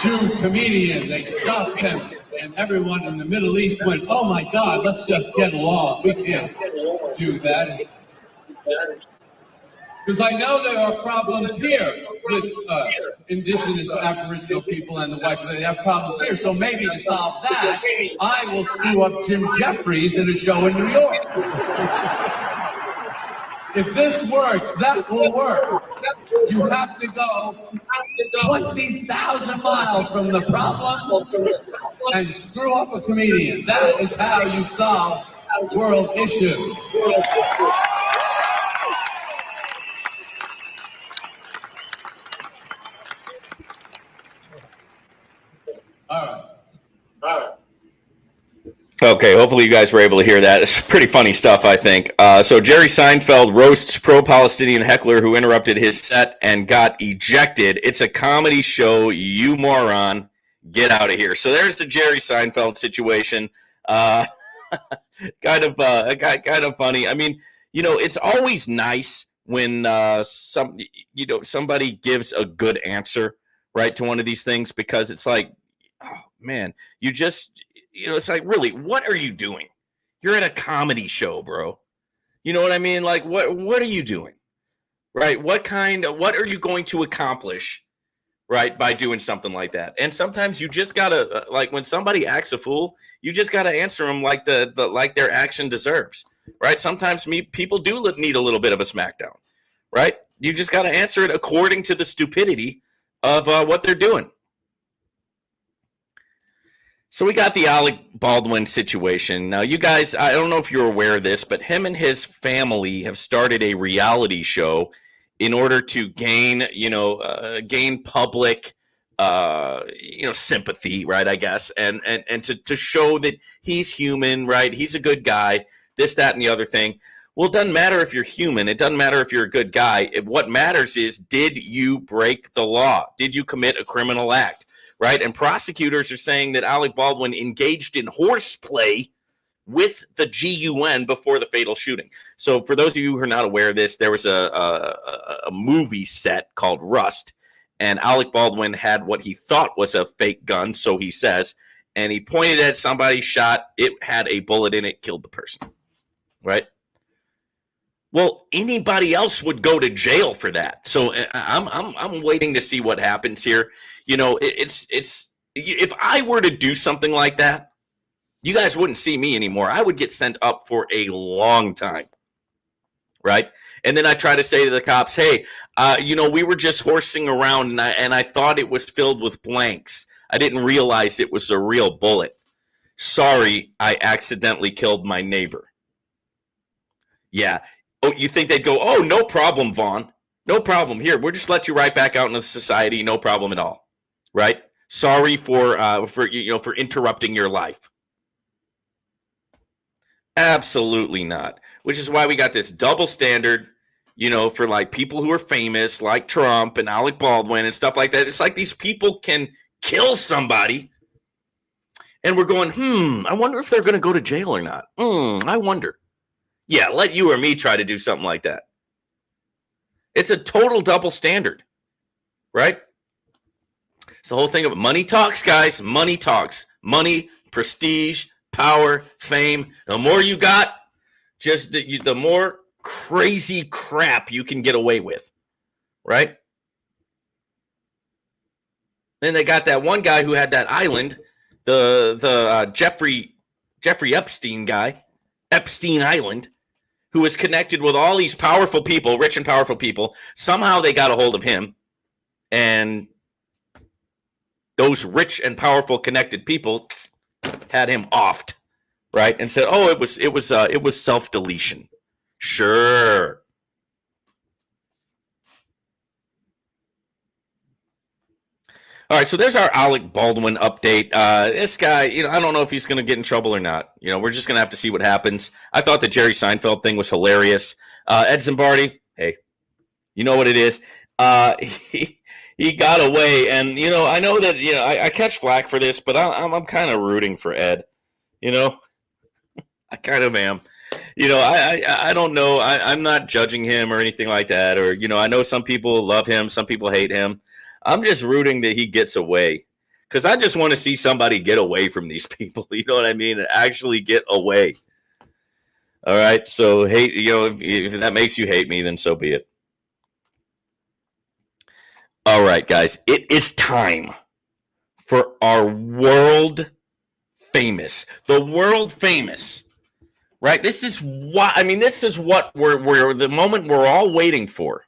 Jew comedian. They stopped him, and everyone in the Middle East went, oh my God, let's just get along. We can't do that. Because I know there are problems here with indigenous Aboriginal people and the white people. They have problems here. So maybe to solve that, I will screw up Jim Jeffries in a show in New York. If this works, that will work. You have to go 20,000 miles from the problem and screw up a comedian. That is how you solve world issues. All right. Okay, hopefully you guys were able to hear that. It's pretty funny stuff, I think. So Jerry Seinfeld roasts pro-Palestinian heckler who interrupted his set and got ejected. It's a comedy show, you moron. Get out of here. So there's the Jerry Seinfeld situation. Kind of funny. I mean, it's always nice when somebody gives a good answer, right, to one of these things, because it's like, oh man, it's like, really, what are you doing? You're in a comedy show, bro. You know what I mean? Like, what are you doing? Right? What are you going to accomplish, right, by doing something like that? And sometimes you just gotta, like, when somebody acts a fool, you just gotta answer them like like their action deserves, right? Sometimes people do need a little bit of a smackdown, right? You just gotta answer it according to the stupidity of what they're doing. So we got the Alec Baldwin situation. Now, you guys, I don't know if you're aware of this, but him and his family have started a reality show in order to gain public, sympathy, right? I guess, and to show that he's human, right? He's a good guy. This, that, and the other thing. Well, it doesn't matter if you're human. It doesn't matter if you're a good guy. What matters is, did you break the law? Did you commit a criminal act? Right, and prosecutors are saying that Alec Baldwin engaged in horseplay with the GUN before the fatal shooting. So, for those of you who are not aware of this, there was a movie set called Rust, and Alec Baldwin had what he thought was a fake gun, so he says, and he pointed at somebody, shot. It had a bullet in it, killed the person. Right. Well, anybody else would go to jail for that. So I'm waiting to see what happens here. It's if I were to do something like that, you guys wouldn't see me anymore. I would get sent up for a long time, right? And then I try to say to the cops, hey, we were just horsing around and I thought it was filled with blanks. I didn't realize it was a real bullet. Sorry, I accidentally killed my neighbor. Yeah. Oh, you think they'd go, oh, no problem, Vaughn. No problem. Here, we'll just let you right back out into society. No problem at all. Right? Sorry for interrupting your life. Absolutely not. Which is why we got this double standard, for like people who are famous, like Trump and Alec Baldwin and stuff like that. It's like these people can kill somebody, and we're going, I wonder if they're going to go to jail or not. I wonder. Yeah, let you or me try to do something like that. It's a total double standard, right? It's the whole thing of money talks, guys. Money talks. Money, prestige, power, fame. The more you got, just the more crazy crap you can get away with, right? Then they got that one guy who had that island, the Jeffrey Epstein guy, Epstein Island, who was connected with all these powerful people, rich and powerful people. Somehow they got a hold of him, and those rich and powerful connected people had him offed, right? And said, "Oh, it was self-deletion." Sure. All right, so there's our Alec Baldwin update. This guy, I don't know if he's going to get in trouble or not. We're just going to have to see what happens. I thought the Jerry Seinfeld thing was hilarious. Ed Zimbardi, hey, you know what it is. He got away, and I know that I catch flack for this, but I'm kind of rooting for Ed. I kind of am. I don't know. I'm not judging him or anything like that. Or I know some people love him, some people hate him. I'm just rooting that he gets away, because I just want to see somebody get away from these people. You know what I mean? And actually get away. All right. So hate. If that makes you hate me, then so be it. All right, guys. It is time for our world famous. The world famous. Right. This is what we're the moment we're all waiting for.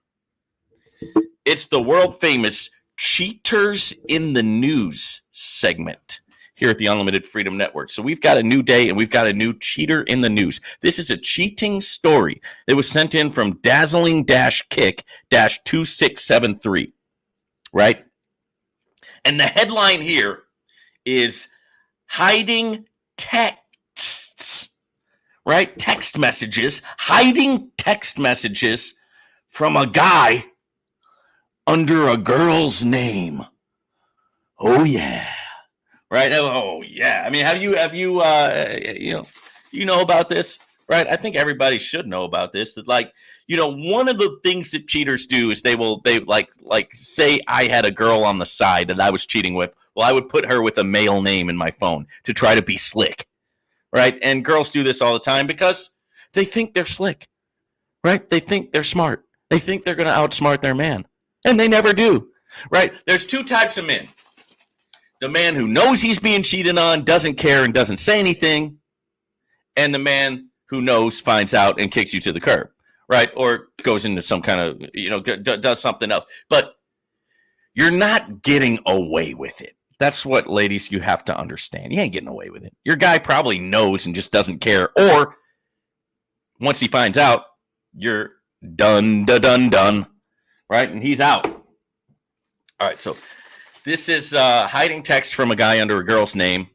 It's the world famous Cheaters in the News segment here at the Unlimited Freedom Network. So we've got a new day and we've got a new cheater in the news. This is a cheating story that was sent in from dazzling-kick-2673, right? And the headline here is hiding texts, right? Text messages, hiding text messages from a guy under a girl's name. Oh yeah. Right? Oh yeah. I mean, have you about this? Right? I think everybody should know about this. That one of the things that cheaters do is they say I had a girl on the side that I was cheating with. Well, I would put her with a male name in my phone to try to be slick. Right? And girls do this all the time because they think they're slick. Right? They think they're smart. They think they're going to outsmart their man. And they never do, right? There's two types of men. The man who knows he's being cheated on, doesn't care, and doesn't say anything. And the man who knows, finds out, and kicks you to the curb, right? Or goes into some kind of, does something else. But you're not getting away with it. That's what, ladies, you have to understand. You ain't getting away with it. Your guy probably knows and just doesn't care. Or once he finds out, you're done. Right? And he's out. All right. So this is hiding text from a guy under a girl's name.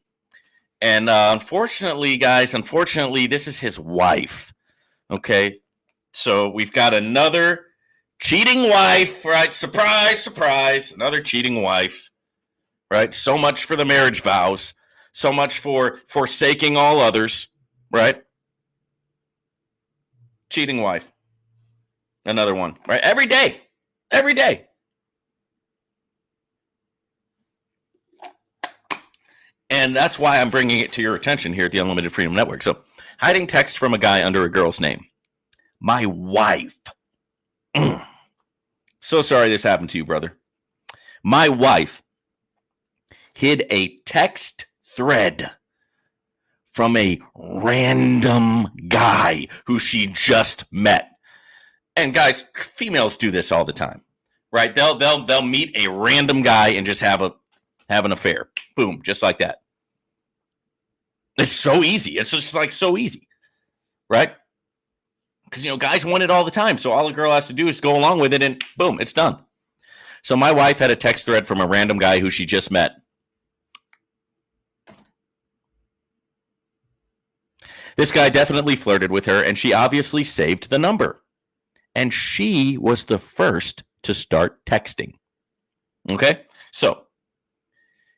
And unfortunately, this is his wife. Okay. So we've got another cheating wife, right? Surprise, surprise. Another cheating wife, right? So much for the marriage vows. So much for forsaking all others, right? Cheating wife. Another one, right? Every day. And that's why I'm bringing it to your attention here at the Unlimited Freedom Network. So, hiding text from a guy under a girl's name. My wife. So sorry this happened to you, brother. My wife hid a text thread from a random guy who she just met. And guys, females do this all the time, right? They'll meet a random guy and just have an affair. Boom, just like that. It's so easy. It's just so easy, right? Because guys want it all the time. So all a girl has to do is go along with it, and boom, it's done. So my wife had a text thread from a random guy who she just met. This guy definitely flirted with her, and she obviously saved the number. And she was the first to start texting. Okay? So,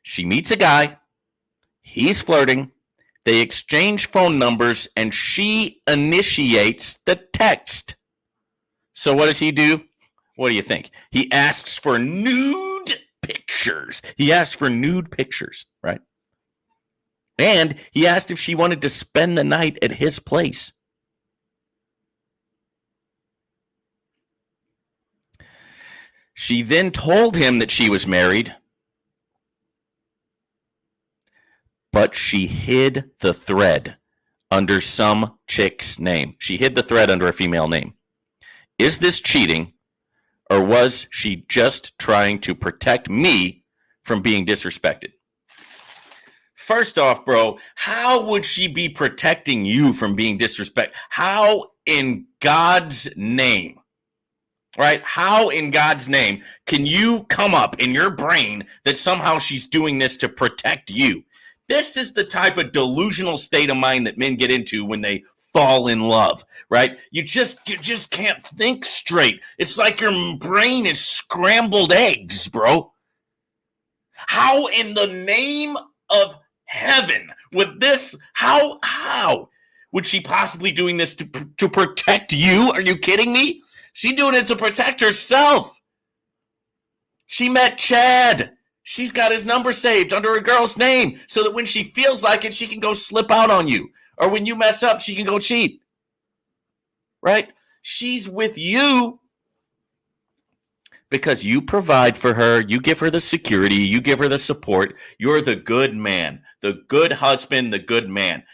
she meets a guy. He's flirting. They exchange phone numbers, and she initiates the text. So, what does he do? What do you think? He asks for nude pictures. Right? And he asked if she wanted to spend the night at his place. She then told him that she was married, but she hid the thread under some chick's name. She hid the thread under a female name. Is this cheating, or was she just trying to protect me from being disrespected? First off, bro, how would she be protecting you from being disrespected? How in God's name Right? How in God's name can you come up in your brain that somehow she's doing this to protect you? This is the type of delusional state of mind that men get into when they fall in love, right? You just can't think straight. It's like your brain is scrambled eggs, bro. How in the name of heaven would this, how would she possibly doing this to protect you? Are you kidding me? She doing it to protect herself. She met Chad. She's got his number saved under a girl's name so that when she feels like it, she can go slip out on you. Or when you mess up, she can go cheat. Right? She's with you because you provide for her, you give her the security, you give her the support. You're the good man, the good husband, the good man.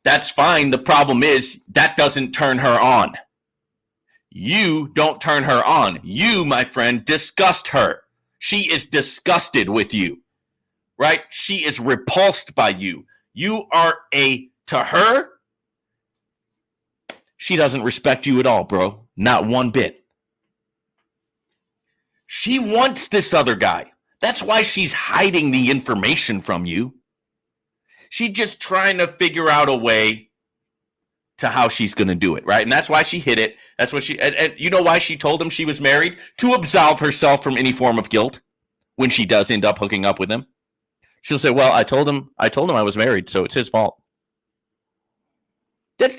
That's fine. The problem is that doesn't turn her on. You don't turn her on. You, my friend, disgust her. She is disgusted with you, right? She is repulsed by you. You are to her, she doesn't respect you at all, bro. Not one bit. She wants this other guy. That's why she's hiding the information from you. She's just trying to figure out a way to how she's going to do it, right? And that's why she hid it. That's what and you know why she told him she was married? To absolve herself from any form of guilt when she does end up hooking up with him. She'll say, well, I told him I was married, so it's his fault. That's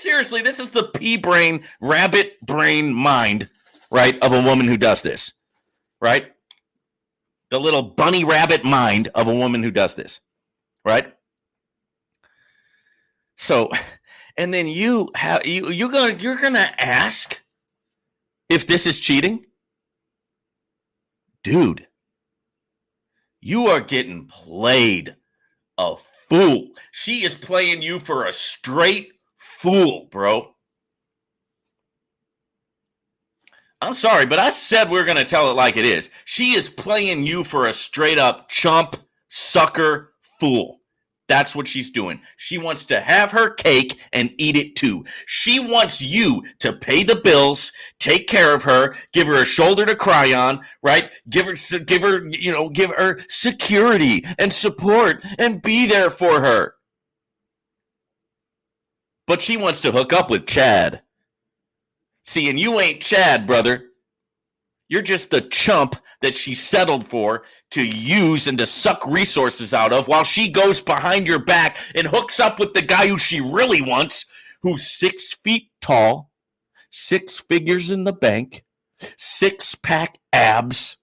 seriously, this is the pea brain, rabbit brain mind, right, of a woman who does this, right? The little bunny rabbit mind of a woman who does this, right? So, and then you're gonna ask if this is cheating, dude. You are getting played a fool. She is playing you for a straight fool, bro. I'm sorry, but I said we're going to tell it like it is. She is playing you for a straight up chump, sucker, fool. That's what she's doing. She wants to have her cake and eat it too. She wants you to pay the bills, take care of her, give her a shoulder to cry on, right? Give her security and support and be there for her. But she wants to hook up with Chad. See, and you ain't Chad, brother. You're just the chump that she settled for to use and to suck resources out of while she goes behind your back and hooks up with the guy who she really wants, who's 6 feet tall, 6 figures in the bank, 6-pack abs,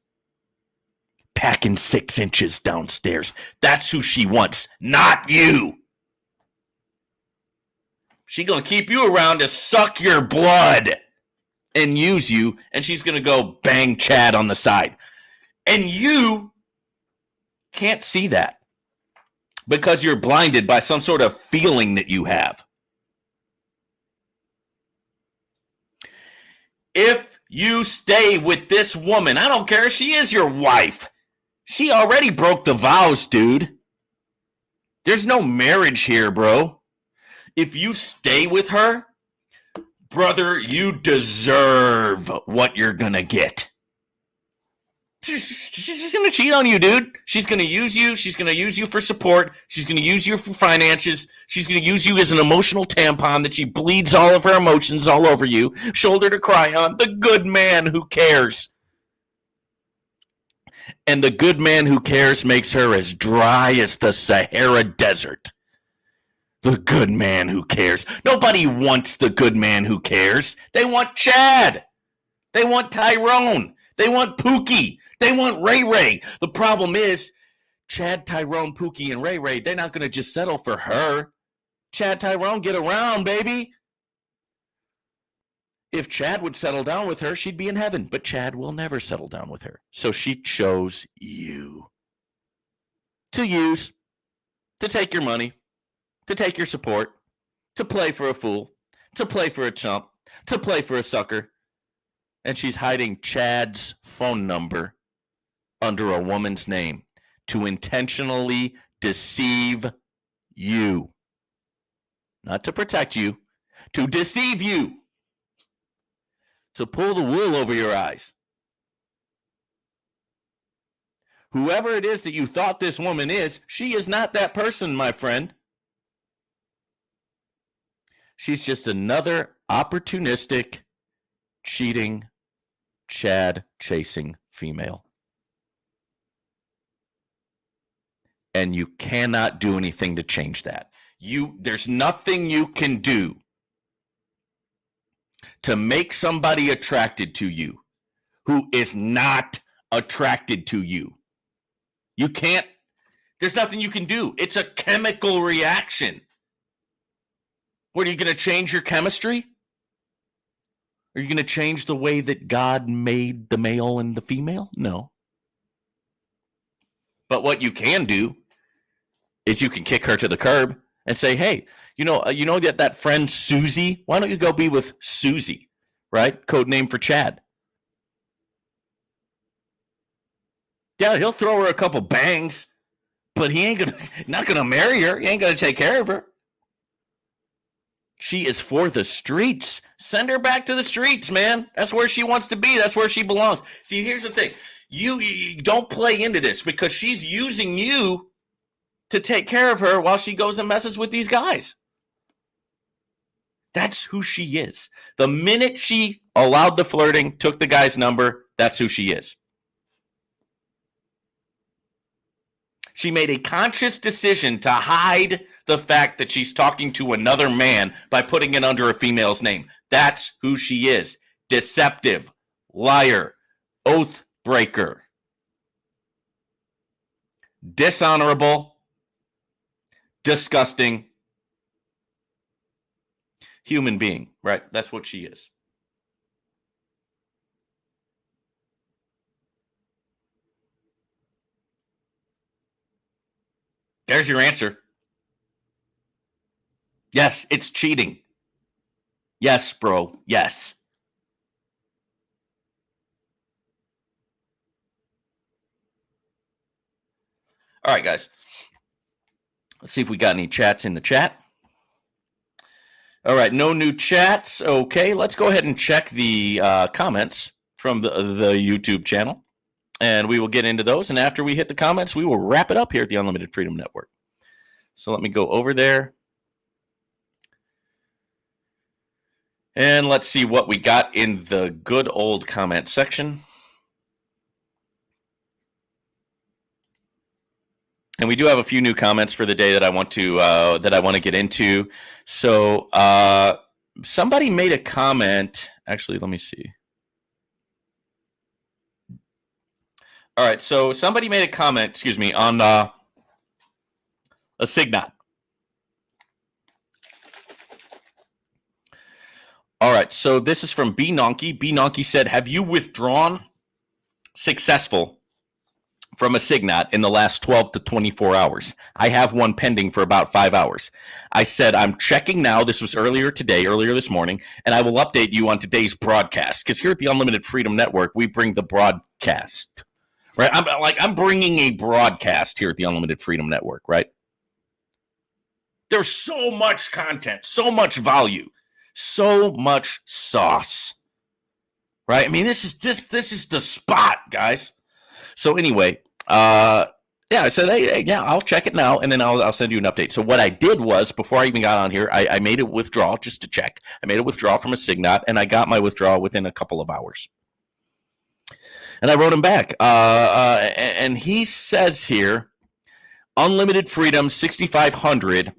packing 6 inches downstairs. That's who she wants, not you. She gonna keep you around to suck your blood and use you, and she's gonna go bang Chad on the side. And you can't see that because you're blinded by some sort of feeling that you have. If you stay with this woman, I don't care if she is your wife. She already broke the vows, dude. There's no marriage here, bro. If you stay with her, brother, you deserve what you're gonna get. She's gonna cheat on you, dude. She's gonna use you. She's gonna use you for support. She's gonna use you for finances. She's gonna use you as an emotional tampon that she bleeds all of her emotions all over you. Shoulder to cry on. The good man who cares. And the good man who cares makes her as dry as the Sahara Desert. The good man who cares. Nobody wants the good man who cares. They want Chad. They want Tyrone. They want Pookie. They want Ray Ray. The problem is, Chad, Tyrone, Pookie, and Ray Ray, they're not going to just settle for her. Chad, Tyrone, get around, baby. If Chad would settle down with her, she'd be in heaven. But Chad will never settle down with her. So she chose you. To use. To take your money. To take your support. To play for a fool. To play for a chump. To play for a sucker. And she's hiding Chad's phone number under a woman's name to intentionally deceive you. Not to protect you, to deceive you. So pull the wool over your eyes. Whoever it is that you thought this woman is, she is not that person, my friend. She's just another opportunistic, cheating, Chad chasing female. And you cannot do anything to change that. There's nothing you can do to make somebody attracted to you who is not attracted to you. You can't, there's nothing you can do. It's a chemical reaction. What, are you going to change your chemistry? Are you going to change the way that God made the male and the female? No. But what you can do is you can kick her to the curb and say, hey, you know that friend Susie? Why don't you go be with Susie, right? Code name for Chad. Yeah, he'll throw her a couple bangs, but he ain't not gonna marry her. He ain't gonna take care of her. She is for the streets. Send her back to the streets, man. That's where she wants to be. That's where she belongs. See, here's the thing. You don't play into this because she's using you to take care of her while she goes and messes with these guys. That's who she is. The minute she allowed the flirting, took the guy's number, that's who she is. She made a conscious decision to hide the fact that she's talking to another man by putting it under a female's name. That's who she is. Deceptive, liar, oath breaker, dishonorable, disgusting human being, right? That's what she is. There's your answer. Yes, it's cheating. Yes, bro. Yes. All right, guys. Let's see if we got any chats in the chat. All right, no new chats. Okay, let's go ahead and check the comments from the YouTube channel, and we will get into those. And after we hit the comments, we will wrap it up here at the Unlimited Freedom Network. So let me go over there. And let's see what we got in the good old comment section. And we do have a few new comments for the day that I want to get into. So somebody made a comment. Actually, let me see. All right, so somebody made a comment, on a Signat. All right, so this is from B Nonky. B Nonky said, have you withdrawn successful from a Signat in the last 12 to 24 hours? I have one pending for about 5 hours. I said, I'm checking now. This was earlier this morning, and I will update you on today's broadcast. Because here at the Unlimited Freedom Network, we bring the broadcast, right? I'm bringing a broadcast here at the Unlimited Freedom Network, right? There's so much content, so much value, so much sauce, right? I mean, this is the spot, guys. So anyway, I said, hey, yeah, I'll check it now, and then I'll send you an update. So what I did was, before I even got on here, I made a withdrawal just to check. I made a withdrawal from a Signat, and I got my withdrawal within a couple of hours. And I wrote him back, and he says here, Unlimited Freedom 6500.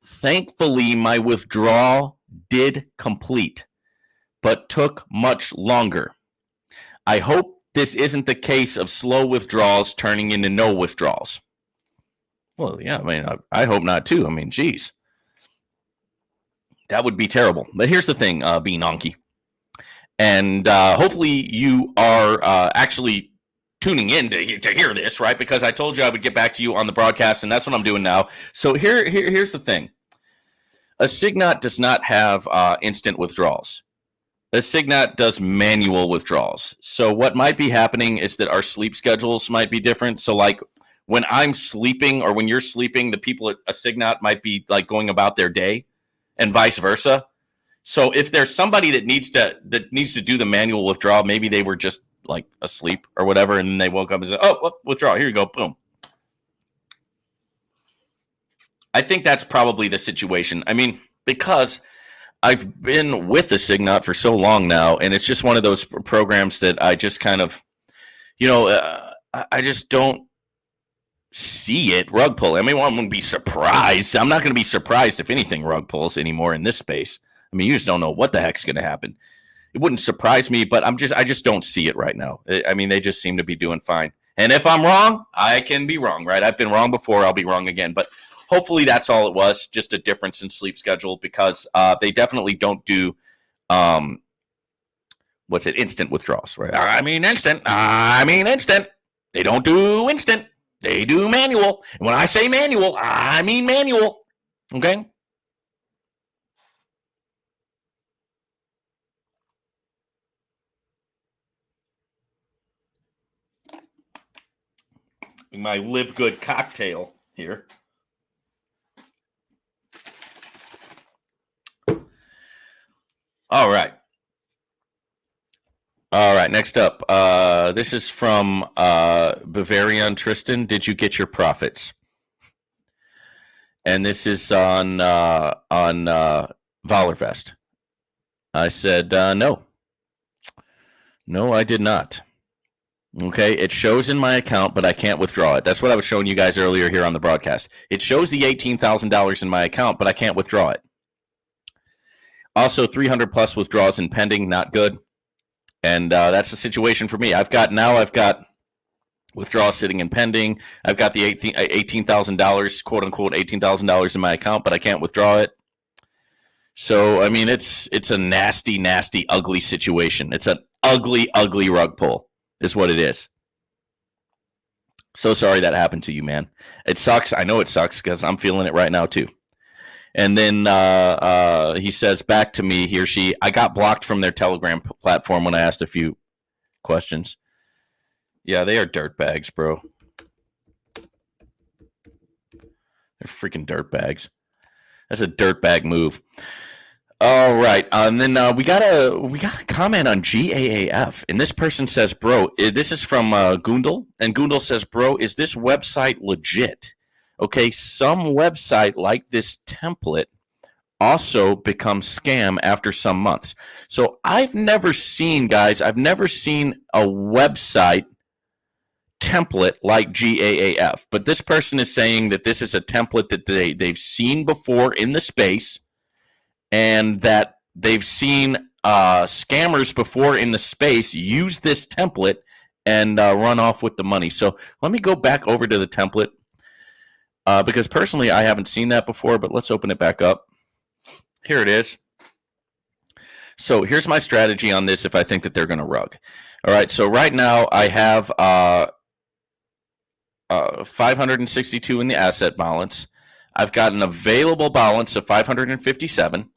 Thankfully, my withdrawal did complete, but took much longer. I hope this isn't the case of slow withdrawals turning into no withdrawals. Well, yeah, I mean, I hope not too. I mean, geez. That would be terrible. But here's the thing, B Nonky. And hopefully you are actually tuning in to hear this, right? Because I told you I would get back to you on the broadcast, and that's what I'm doing now. So here's the thing. A Signat does not have instant withdrawals. A Signat does manual withdrawals. So what might be happening is that our sleep schedules might be different. So like when I'm sleeping or when you're sleeping, the people at a Signat might be like going about their day and vice versa. So if there's somebody that needs to do the manual withdrawal, maybe they were just like asleep or whatever, and then they woke up and said, "Oh, withdraw. Here you go. Boom." I think that's probably the situation. I mean, because I've been with the Signot for so long now, and it's just one of those programs that I just kind of, I just don't see it rug pull. I mean, I wouldn't be surprised. I'm not going to be surprised if anything rug pulls anymore in this space. I mean, you just don't know what the heck's going to happen. It wouldn't surprise me, but I just don't see it right now. I mean, they just seem to be doing fine. And if I'm wrong, I can be wrong, right? I've been wrong before. I'll be wrong again. But hopefully that's all it was, just a difference in sleep schedule, because they definitely don't do instant withdrawals, right? I mean instant. They don't do instant. They do manual. And when I say manual, I mean manual. Okay? My Live Good cocktail here. All right. Next up. This is from Bavarian Tristan. Did you get your profits? And this is on Valorvest. I said, no. No, I did not. Okay, it shows in my account, but I can't withdraw it. That's what I was showing you guys earlier here on the broadcast. It shows the $18,000 in my account, but I can't withdraw it. Also, 300 plus withdrawals in pending, not good. And that's the situation for me. I've got withdrawals sitting in pending. I've got the $18,000, quote unquote, $18,000 in my account, but I can't withdraw it. So, I mean, it's a nasty, nasty, ugly situation. It's an ugly, ugly rug pull is what it is. So sorry that happened to you, man. It sucks. I know it sucks because I'm feeling it right now too. And then he says back to me, he or she, I got blocked from their Telegram platform when I asked a few questions. Yeah, they are dirtbags, bro. They're freaking dirtbags. That's a dirtbag move. All right, and then we got a comment on GAAP, and this person says, "Bro, this is from Gundel, and Gundel says, bro, is this website legit? Okay, some website like this template also becomes scam after some months. So I've never seen, guys, a website template like GAAP, but this person is saying that this is a template that they've seen before in the space, and that they've seen scammers before in the space use this template and run off with the money. So let me go back over to the template because personally I haven't seen that before, but let's open it back up. Here it is. So here's my strategy on this if I think that they're going to rug. All right, so right now I have 562 in the asset balance. I've got an available balance of 557.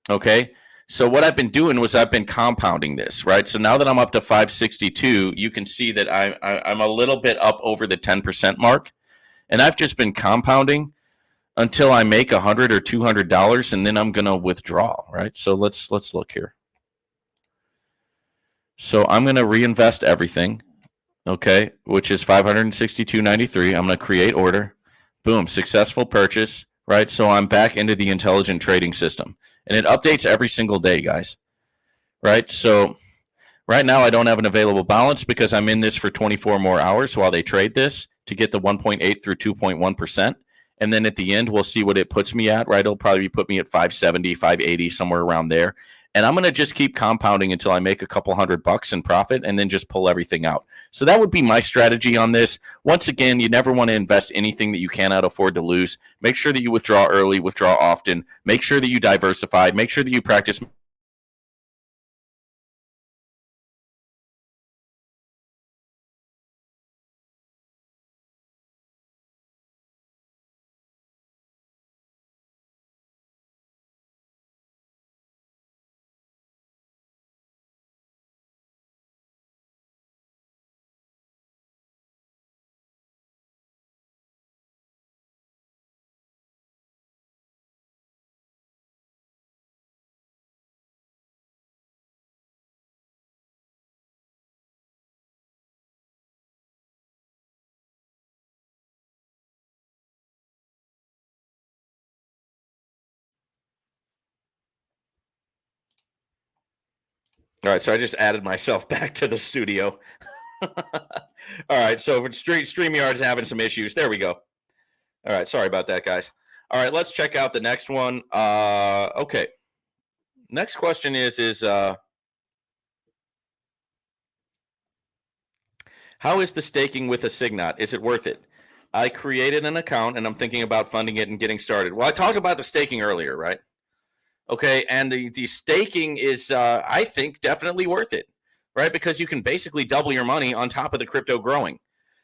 Okay, so what I've been doing was I've been compounding this, right? So now that I'm up to 562, you can see that I'm a little bit up over the 10% mark, and I've just been compounding until I make $100 or $200, and then I'm gonna withdraw, right? So let's look here. So I'm gonna reinvest everything, okay, which is 562.93. I'm gonna create order, boom, successful purchase, right? So I'm back into the intelligent trading system. And it updates every single day, guys. Right? So right now I don't have an available balance because I'm in this for 24 more hours while they trade this to get the 1.8 through 2.1%. And then at the end, we'll see what it puts me at, right? It'll probably put me at 570, 580, somewhere around there. And I'm going to just keep compounding until I make a couple $100 in profit and then just pull everything out. So that would be my strategy on this. Once again, you never want to invest anything that you cannot afford to lose. Make sure that you withdraw early, withdraw often. Make sure that you diversify. Make sure that you practice All right, so I just added myself back to the studio. All right, so StreamYard's having some issues. There we go. All right, sorry about that, guys. All right, let's check out the next one. Okay. Next question is how is the staking with a Signot? Is it worth it? I created an account and I'm thinking about funding it and getting started. Well, I talked about the staking earlier, right? Okay, and the staking is, I think, definitely worth it, right? Because you can basically double your money on top of the crypto growing.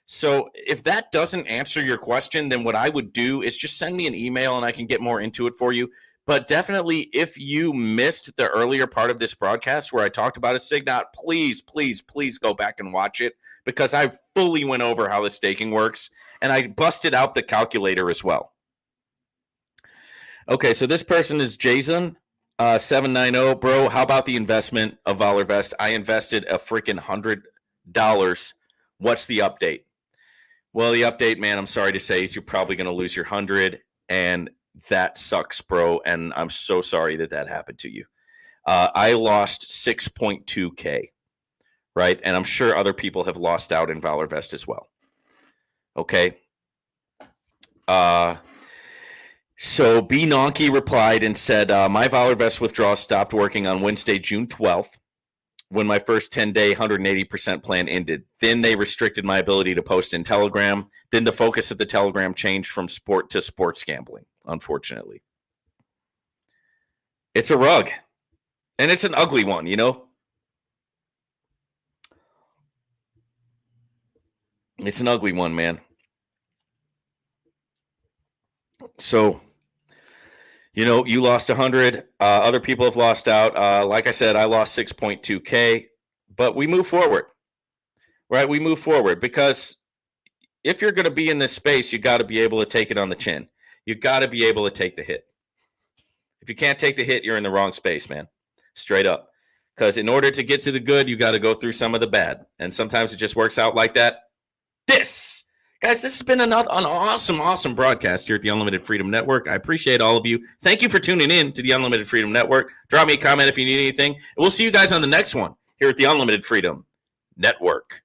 So if that doesn't answer your question, then what I would do is just send me an email and I can get more into it for you. But definitely, if you missed the earlier part of this broadcast where I talked about a Signot, please, please, please go back and watch it because I fully went over how the staking works and I busted out the calculator as well. Okay, so this person is Jason 790. Bro, how about the investment of ValorVest? I invested a freaking $100. What's the update? Well, the update, man, I'm sorry to say, is you're probably going to lose your 100, and that sucks, bro. And I'm so sorry that happened to you. I lost 6.2K, right? And I'm sure other people have lost out in ValorVest as well. Okay. So B Nonky replied and said, my ValorVest withdrawal stopped working on Wednesday, June 12th, when my first 10-day 180% plan ended. Then they restricted my ability to post in Telegram. Then the focus of the Telegram changed from sport to sports gambling, unfortunately. It's a rug. And it's an ugly one, you know? It's an ugly one, man. So, you know, you lost 100. Other people have lost out. Like I said, I lost 6.2K. But we move forward, right? We move forward because if you're going to be in this space, you got to be able to take it on the chin. You got to be able to take the hit. If you can't take the hit, you're in the wrong space, man. Straight up. Because in order to get to the good, you got to go through some of the bad. And sometimes it just works out like that. Guys, this has been an awesome broadcast here at the Unlimited Freedom Network. I appreciate all of you. Thank you for tuning in to the Unlimited Freedom Network. Drop me a comment if you need anything. And we'll see you guys on the next one here at the Unlimited Freedom Network.